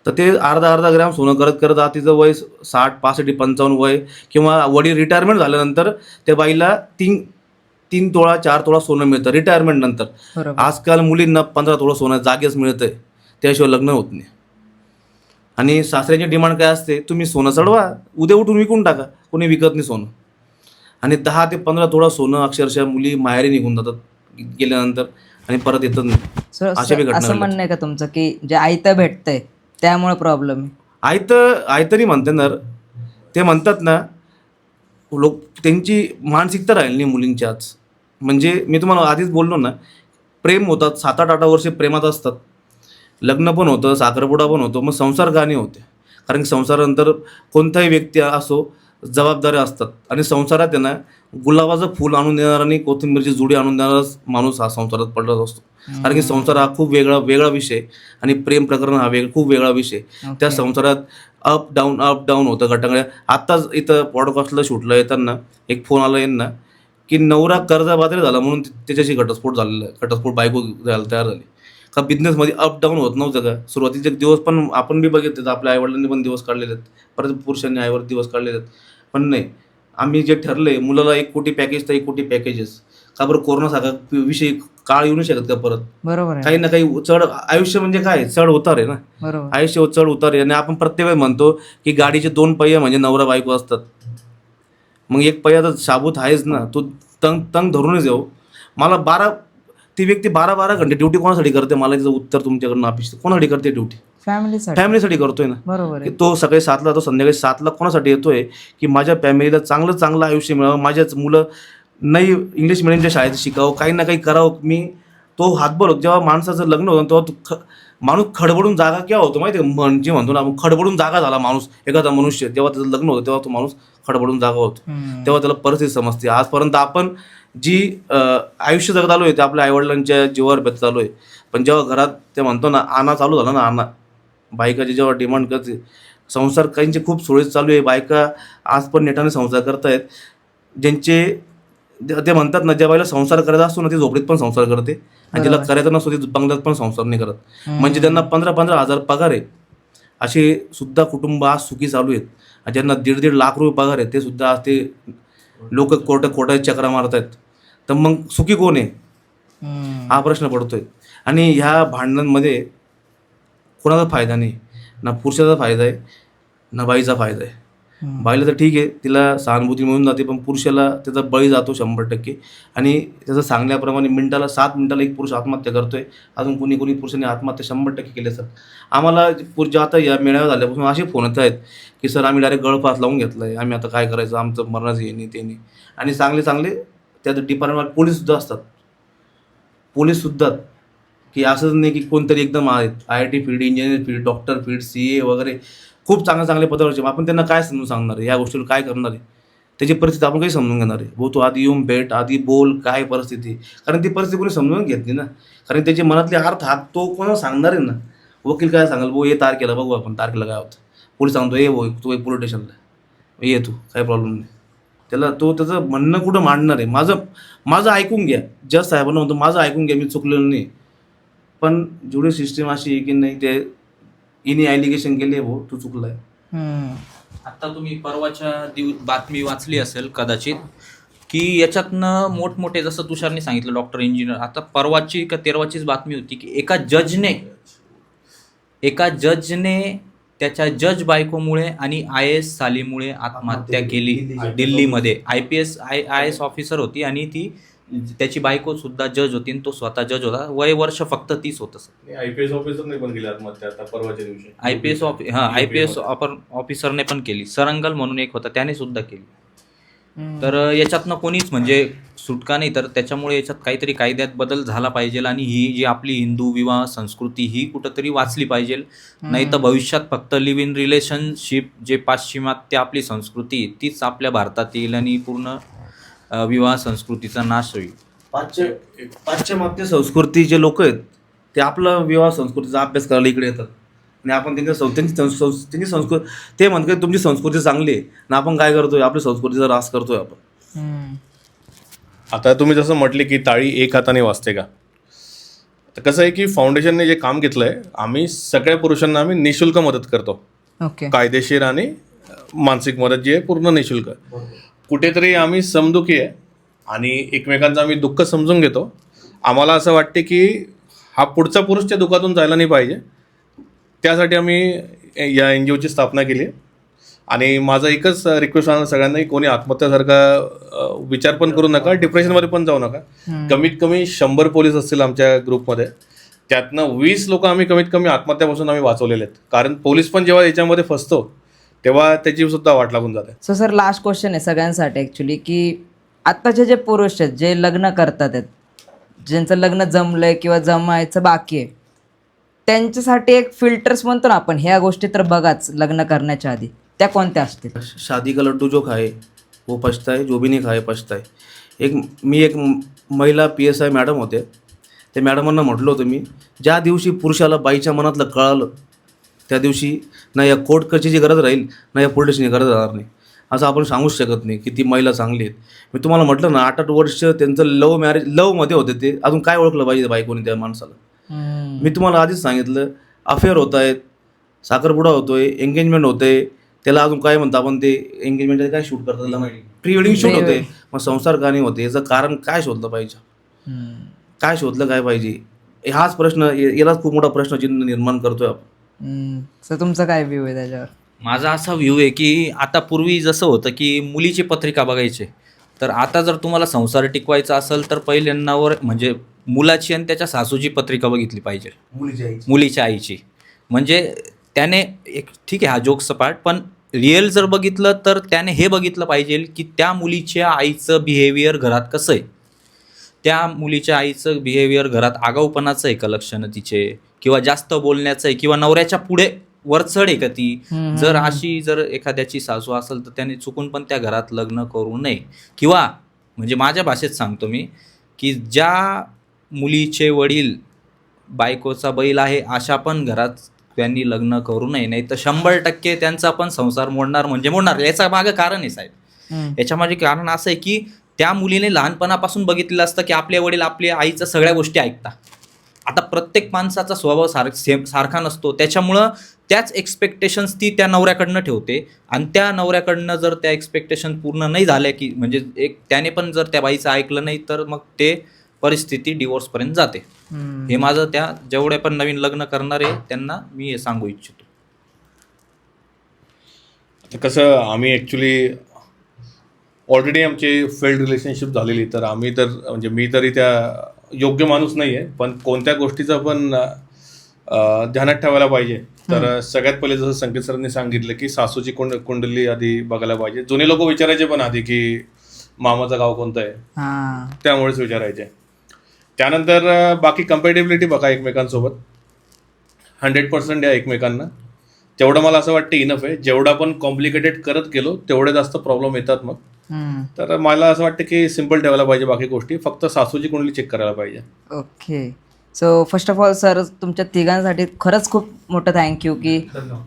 तर ते अर्धा ग्रॅम सोनं करत आज तिचं वय 60, 65, 55 वय, किंवा वडील रिटायरमेंट झाल्यानंतर त्या बाईला 3 तोळा 4 तोळा सोनं मिळतं रिटायरमेंट नंतर. आजकाल मुलींना 15 तोळा सोनं जागेच मिळतंय, त्याशिवाय लग्न होत नाही. आणि सासऱ्यांची डिमांड काय असते, तुम्ही सोनं चढवा, उद्या उठून विकून टाका. कोणी विकत नाही सोनं. आणि 10 ते 15 तोळा सोनं अक्षरशः मुली माहेरी निघून जातात गेल्यानंतर आणि परत येतच नाही. असं म्हणणं आहे का तुमचं की जे आयतं भेटतंय त्यामुळे प्रॉब्लेम आहे? आयतरी म्हणते ना, ते म्हणतात ना लोक, त्यांची मानसिकता राहिली नाही मुलींची आज. म्हणजे मी तुम्हाला आधीच बोललो ना, प्रेम होतात, 7-8 वर्षे प्रेमात असतात, लग्न पण होतं, साखरपुडा पण होतो, मग संसार का नाही होते? कारण की संसारानंतर कोणताही व्यक्ती असो जबाबदाऱ्या असतात. आणि संसारात आहे ना, गुलाबाचं फूल आणून देणारा आणि कोथिंबीरची जुडी आणून देणाराच माणूस हा संसारात पडत असतो. कारण की संसार हा खूप वेगळा विषय आणि प्रेम प्रकरण हा खूप वेगळा विषय. त्या संसारात अप डाऊन होतं घटना. आत्ताच इथं पॉडकास्टला शूटला येताना एक फोन आला यांना की नवरा कर्जबाजारी झाला म्हणून त्याच्याशी घटस्फोट झालेला आहे. घटस्फोट बायको तयार झाली. का बिझनेसमध्ये अप डाऊन होत नव्हतं का? सुरुवातीचे दिवस पण आपण बी बघितले, आपल्या आईवडिलांनी पण दिवस काढलेले आहेत, परत पुरुषांनी आईवर दिवस काढलेले आहेत. पण नाही, आम्ही जे ठरले मुलाला 1 कोटी पॅकेज तर 1 कोटी पॅकेजेस. का बरं कोरोनासारखा विषय काळ येऊ नाही शकत का परत? बरोबर आहे. काही ना काही चढ आयुष्य म्हणजे काय, चढ उतार आहे ना. बरोबर. आयुष्य चढ उतार आहे. आणि आपण प्रत्येक वेळी म्हणतो की गाडीचे 2 पहिये म्हणजे नवरा बायको असतात. मग एक पहिया तर शाबूत आहेच ना, तो तंग धरूनच येऊ. मला ती व्यक्ती 12 घंटे ड्युटी कोणासाठी करते? मला त्याचं उत्तर तुमच्याकडून अपेक्षित. कोणासाठी करते ड्युटी? फॅमिलीसाठी करतोय ना. बरोबर की तो सकाळी 7ला तो संध्याकाळी 7ला कोणासाठी येतोय? की माझ्या फॅमिलीला चांगलं आयुष्य मिळावं, माझ्याच मुलं नाही इंग्लिश मिडियमच्या शाळेत शिकावं, काही ना काही करावं. मी तो हातभर जेव्हा माणसाचं लग्न होतं तेव्हा माणूस खडबडून जागा केव्हा होतो माहिती आहे? म्हणजे म्हणतो ना आपण, खडबडून जागा झाला माणूस, एखादा मनुष्य जेव्हा त्याचं लग्न होतं तेव्हा तो माणूस खडबडून जागा होतो. तेव्हा त्याला परिस्थिती समजते. आजपर्यंत आपण जी आयुष्य जगत आलो आहे ते आपल्या आईवडिलांच्या जीवावर बेत चालू आहे. पण जेव्हा घरात ते म्हणतो ना आणा चालू झाला ना, आणा बायकाची जेव्हा डिमांड करते, संसार काहींचे खूप सुरळीत चालू आहे. बायका आज पण नेटाने संसार करतायत. ज्यांचे ते म्हणतात ना, ज्या बाईला संसार करायचा असतो ना ती झोपडीत पण संसार करते, आणि ज्याला करायचा नसतो ती बंगल्यात पण संसार नाही करत. म्हणजे त्यांना 15 हजार पगार आहे असे सुद्धा कुटुंब आज सुखी चालू आहेत. ज्यांना 1.5 लाख रुपये पगार आहे ते सुद्धा आज ते लोक कोर्टात चक्रा मारत आहेत. तर मग सुखी कोण आहे हा प्रश्न पडतोय. आणि ह्या भांडणांमध्ये कोणाचा फायदा नाही, ना पुरुषाचा फायदा आहे ना बाईचा फायदा आहे. बाईला तर ठीक आहे, तिला सहानुभूती मिळून जाते, पण पुरुषाला त्याचा बळी जातो 100%. आणि त्याचं सांगण्याप्रमाणे 7 मिनिटाला एक पुरुष आत्महत्या करतोय. अजून कोणी पुरुषांनी आत्महत्या 100% केली असतात. आम्हाला पुढच्या आता या मेळाव्या झाल्यापासून असे फोन येत आहेत की सर आम्ही डायरेक्ट गळफास लावून घेतला आहे, आम्ही आता काय करायचं, आमचं मरणाचं हे नाही ते नाही. आणि चांगले त्यात डिपार्टमेंट पोलीससुद्धा असतात, पोलीससुद्धा, की असंच नाही की कोणतरी एकदम आहेत IIT field, engineering field, doctor field, CA वगैरे खूप चांगल्या पदावरचे. आपण त्यांना काय समजून सांगणार आहे? या गोष्टीला काय करणार आहे? त्याची परिस्थिती आपण काही समजून घेणार आहे? भाऊ तू आधी येऊन भेट, आधी बोल काय परिस्थिती. कारण ती परिस्थिती कोणी समजून घेत नाही ना. कारण त्याची मनातले अर्थ हात तो कोणाला सांगणार आहे ना. वकील काय सांगाल, भाऊ ये तारखेला बघू आपण, तारखेला काय होतं. पोलीस सांगतो ये भाऊ तू एक पोलीस स्टेशनला ये, तू काही प्रॉब्लेम नाही. त्याचं म्हणणं कुठं मांडणार आहे? माझं ऐकून घ्या. जज साहेबांना म्हणतो माझं ऐकून घ्या, मी चुकलेलं नाही. पण जेवढी सिस्टीम अशी आहे की नाही, ते इनी ॲलिगेशन केले भाऊ तू चुकलाय. आता तुम्ही परवाच्या बातमी वाचली असेल कदाचित, की याच्यातनं मोठमोठे, जसं तुषारने सांगितलं डॉक्टर, इंजिनियर, आता परवाची का 13वाचीच बातमी होती की एका जजने त्याच्या जज बायकोमुळे आणि IAS सालीमुळे आत्महत्या केली. दिल्लीमध्ये IAS ऑफिसर होती आणि ती त्याची बायको सुद्धा जज होती आणि तो स्वतः जज होता. वय वर्ष फक्त 30 होतं. IPS ऑफिसरने पण केली आत्महत्या आता परवाच्या दिवशी. IPS ऑफिसरने पण केली. सरंगल म्हणून एक होता, त्याने सुद्धा केली. तर याच्यातनं कोणीच म्हणजे सुटका नाही. तर त्याच्यामुळे याच्यात काहीतरी कायद्यात बदल झाला पाहिजे आणि ही जी आपली हिंदू विवाह संस्कृती ही कुठंतरी वाचली पाहिजे. नाही तर भविष्यात फक्त लिव्ह इन रिलेशनशिप जे पाश्चिमात्य आपली संस्कृती तीच आपल्या भारतात येईल आणि पूर्ण विवाह संस्कृतीचा नाश होईल. पाश्चिमात्य संस्कृतीचे लोक आहेत ते आपला विवाह संस्कृतीचा अभ्यास करायला इकडे येतात. आणि आपण त्यांची संस्कृती ते म्हणतात तुमची संस्कृती चांगली आहे ना, आपण काय करतोय आपल्या संस्कृतीचा ऱ्हास करतोय आपण. आता तुम्ही जसं म्हटले की टाळी एक हाताने वाजते का, तर कसं आहे की फाउंडेशनने जे काम घेतलंय, आम्ही सगळ्या पुरुषांना आम्ही निशुल्क मदत करतो. कायदेशीर आणि मानसिक मदत जी आहे पूर्ण निशुल्क. कुठेतरी आम्ही समदुखी आहे आणि एकमेकांचं आम्ही दुःख समजून घेतो. आम्हाला असं वाटते की हा पुढचा पुरुष त्या दुःखातून जायला नाही पाहिजे, त्यासाठी आम्ही या NGOची स्थापना केली आहे. आणि माझा एकच रिक्वेस्ट आहे सगळ्यांना, कोणी आत्महत्यासारखा विचार पण करू नका, डिप्रेशनमध्ये पण जाऊ नका. कमीत कमी 100 पोलीस असतील आमच्या ग्रुपमध्ये, त्यातनं 20 लोक आम्ही कमीत कमी आत्महत्यापासून आम्ही वाचवलेले आहेत. कारण पोलीस पण जेव्हा याच्यामध्ये फसतो तेव्हा त्याची सुद्धा वाट लागून जाते. सो सर लास्ट क्वेश्चन आहे सगळ्यांसाठी ॲक्च्युली, की आत्ताचे जे पुरुष आहेत जे लग्न करतात आहेत, ज्यांचं लग्न जमलंय किंवा जमायचं बाकी आहे, त्यांच्यासाठी एक फिल्टर्स म्हणतो ना आपण, ह्या गोष्टी तर बघाच लग्न करण्याच्या आधी, त्या कोणत्या असतील? शादी का लड्डू जो खाए वो पछताए, जो भी नहीं खाए पछताए. एक महिला PSI मॅडम होते. त्या मॅडमांना म्हटलं होतं मी, ज्या दिवशी पुरुषाला बाईच्या मनातलं कळालं त्या दिवशी ना या कोर्ट कचेरीची गरज राहील ना या पोलीस स्टेशनची गरज राहणार नाही. असं आपण सांगूच शकत नाही की ती महिला चांगली आहेत. मी तुम्हाला म्हटलं ना 8-8 वर्ष त्यांचं लवमध्ये होते ते, अजून काय ओळखलं पाहिजे बायकोने त्या माणसाला. मी तुम्हाला आधीच सांगितलं, अफेअर होत आहेत, साखरपुडा होतोय, एंगेजमेंट होते, त्याला अजून काय म्हणतो आपण ते एंगेजमेंट काय शूट करतात त्याला माहिती, प्री वेडिंग शूट होते. मग संसार का नाही होते याचं कारण काय शोधलं पाहिजे, काय शोधलं काय पाहिजे, हाच प्रश्न, यालाच खूप मोठा प्रश्नचिन्ह निर्माण करतोय आपण. सर तुमचा काय व्ह्यू आहे त्याच्यावर? माझा असा व्ह्यू आहे की आता पूर्वी जसं होतं की मुलीची पत्रिका बघायचे, तर आता जर तुम्हाला संसार टिकवायचा असेल तर पहिले नवर म्हणजे मुलाची आणि त्याच्या सासूची पत्रिका बघितली पाहिजे, मुलीच्या आईची. म्हणजे त्याने एक ठीक आहे हा जोक सपाट, पण रिअल जर बघितलं तर त्याने हे बघितलं पाहिजे की त्या मुलीच्या आईचं बिहेवियर घरात कसं आहे, त्या मुलीच्या आईचं बिहेवियर घरात आगाऊपणाचं आहे का लक्षणं तिचे, किंवा जास्त बोलण्याचं आहे, किंवा नवऱ्याच्या पुढे वरचढ आहे का ती. जर अशी जर एखाद्याची सासू असेल तर त्याने चुकून पण त्या घरात लग्न करू नये. किंवा म्हणजे माझ्या भाषेत सांगतो मी की ज्या मुलीचे वडील बायकोचा बैल आहे अशा पण घरात त्यांनी लग्न करू नये, नाही तर 100% त्यांचा पण संसार मोडणार म्हणजे मोडणार. याचं मागं कारण आहे साहेब, याच्या मागे कारण असं आहे की त्या मुलीने लहानपणापासून बघितलेलं असतं की आपले वडील आपल्या आईचं सगळ्या गोष्टी ऐकतात. आता प्रत्येक माणसाचा स्वभाव सारखा नसतो, त्याच्यामुळं त्याच एक्सपेक्टेशन्स ती त्या नवऱ्याकडनं ठेवते, आणि त्या नवऱ्याकडनं जर त्या एक्सपेक्टेशन पूर्ण नाही झाल्या की म्हणजे त्याने पण जर त्या बाईचं ऐकलं नाही तर मग ते परिस्थिती डिवोर्सपर्यंत जाते. हे माझं त्या जेवढे पण नवीन लग्न करणारे त्यांना मी हे सांगू इच्छितो. आता कसं आम्ही ॲक्च्युली ऑलरेडी आमची फेल्ड रिलेशनशिप झालेली, तर आम्ही तर म्हणजे मी तरी त्या योग्य माणूस नाही आहे, पण कोणत्या गोष्टीचं पण ध्यानात ठेवायला पाहिजे. तर सगळ्यात पहिले जसं संकेत सरांनी सांगितलं की सासूची कुंडली आधी बघायला पाहिजे. जुने लोक विचारायचे पण आधी की मामाचं गाव कोणतं आहे, त्यामुळेच विचारायचे. त्यानंतर बाकी कम्पॅटेबिलिटी बघा एकमेकांसोबत, 100% द्या एकमेकांना. तेवढं मला असं वाटतं इनफ आहे. जेवढं आपण कॉम्प्लिकेटेड करत गेलो तेवढे जास्त प्रॉब्लेम येतात मग. तर मला असं वाटतं की सिम्पल ठेवायला पाहिजे बाकी गोष्टी, फक्त सासूची कुंडली चेक करायला पाहिजे. Okay, so first of all sir तुमच्या तिघांसाठी खरंच खूप मोठं थँक्यू की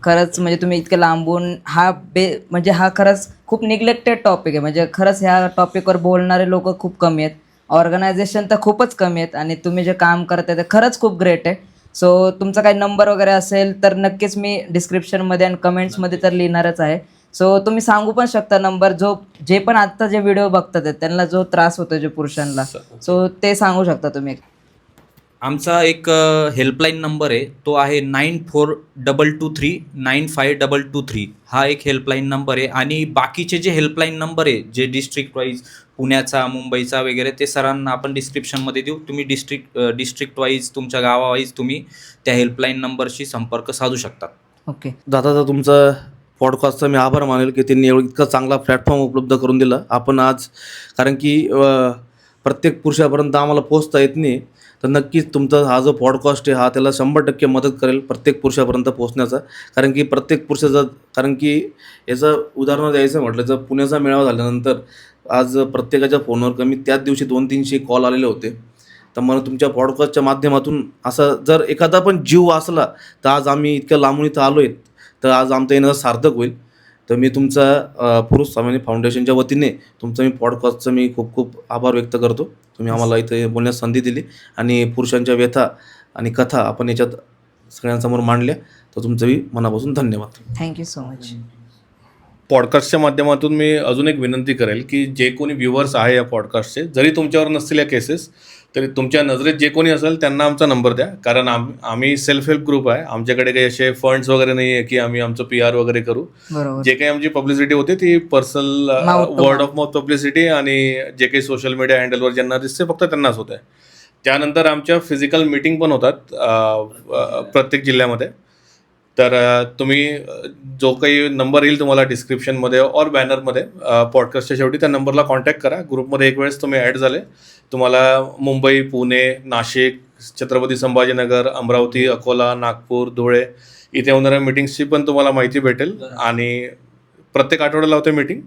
खरंच म्हणजे तुम्ही इतके लांबून म्हणजे हा खरंच खूप निग्लेक्टेड टॉपिक आहे. म्हणजे खरंच ह्या टॉपिकवर बोलणारे लोक खूप कमी आहेत, ऑर्गनायझेशन तर खूपच कमी आहेत, आणि तुम्ही जे काम करताय ते खरंच खूप ग्रेट आहे. सो तुमचा काही नंबर वगैरे असेल तर नक्कीच मी डिस्क्रिप्शनमध्ये आणि कमेंट्समध्ये तर लिहिणारच आहे. सो तुम्ही सांगू पण शकता नंबर, जे पण आत्ता जे व्हिडिओ बघतात त्यांना जो त्रास होतो जे पुरुषांना, सो ते सांगू शकता तुम्ही. आमचा एक हेल्पलाईन नंबर आहे, तो आहे 9422395223. हा एक हेल्पलाईन नंबर आहे. आणि बाकीचे जे हेल्पलाईन नंबर आहे जे डिस्ट्रिक्ट वाईज, पुण्याचा, मुंबईचा वगैरे, ते सरांना आपण डिस्क्रिप्शनमध्ये देऊ. तुम्ही डिस्ट्रिक्ट वाईज, तुमच्या गावावाईज तुम्ही त्या हेल्पलाईन नंबरशी संपर्क साधू शकता. ओके दादा तुमचा पॉडकास्टचा मी आभार मानेल की त्यांनी इतका चांगला प्लॅटफॉर्म उपलब्ध करून दिला आपण आज. कारण की प्रत्येक पुरुषापर्यंत आम्हाला पोहोचता येत नाही, तर नक्कीच तुमचा हा जो पॉडकास्ट आहे हा त्याला 100% मदत करेल प्रत्येक पुरुषापर्यंत पोहोचण्याचा. कारण की प्रत्येक पुरुषाचं, कारण की याचं उदाहरण द्यायचं म्हटलं तर पुण्याचा मेळावा झाल्यानंतर आज प्रत्येकाच्या फोनवर कमी त्याच दिवशी 200-300 कॉल आलेले होते. तर मला तुमच्या पॉडकास्टच्या माध्यमातून असं जर एखादा पण जीव वाचला तर आज आम्ही इतक्या लांबून इथं आलो आहेत, तर आज आमचं येणं सार्थक होईल. तर मी तुमचा पुरुष स्वाभिमानी फाउंडेशनच्या वतीने तुमचं मी पॉडकास्टचं मी खूप खूप आभार व्यक्त करतो. तुम्ही आम्हाला इथे बोलण्यास संधी दिली आणि पुरुषांच्या व्यथा आणि कथा आपण याच्यात सगळ्यांसमोर मांडल्या, तर तुमचंही मनापासून धन्यवाद. Thank you so much. पॉडकास्टच्या माध्यमातून मी अजून एक विनंती करेल की जे कोणी व्ह्युअर्स आहे या पॉडकास्टचे, जरी तुमच्यावर नसतील या केसेस, तरी तुमच्या नजरेत जे कोणी असेल त्यांना आमचा नंबर द्या. कारण आम्ही सेल्फ हेल्प ग्रुप आहे, आमच्याकडे काही असे फंड्स वगैरे नाही आहे की आम्ही आमचं PR वगैरे करू. जे काही आमची पब्लिसिटी होते ती personal word of mouth publicity आणि जे काही सोशल मीडिया हँडलवर ज्यांना दिसते फक्त त्यांनाच होते. त्यानंतर आमच्या फिजिकल मीटिंग पण होतात प्रत्येक जिल्ह्यामध्ये. तर तुम्ही जो काही नंबर येईल तुम्हाला डिस्क्रिप्शनमध्ये और बॅनरमध्ये पॉडकास्टच्या शेवटी त्या नंबरला कॉन्टॅक्ट करा. ग्रुपमध्ये एक वेळेस तुम्ही ॲड झाले, तुम्हाला मुंबई, पुणे, नाशिक, छत्रपती संभाजीनगर, अमरावती, अकोला, नागपूर, धुळे इथे होणाऱ्या मीटिंग्सची पण तुम्हाला माहिती भेटेल. आणि प्रत्येक आठवड्याला होते मीटिंग.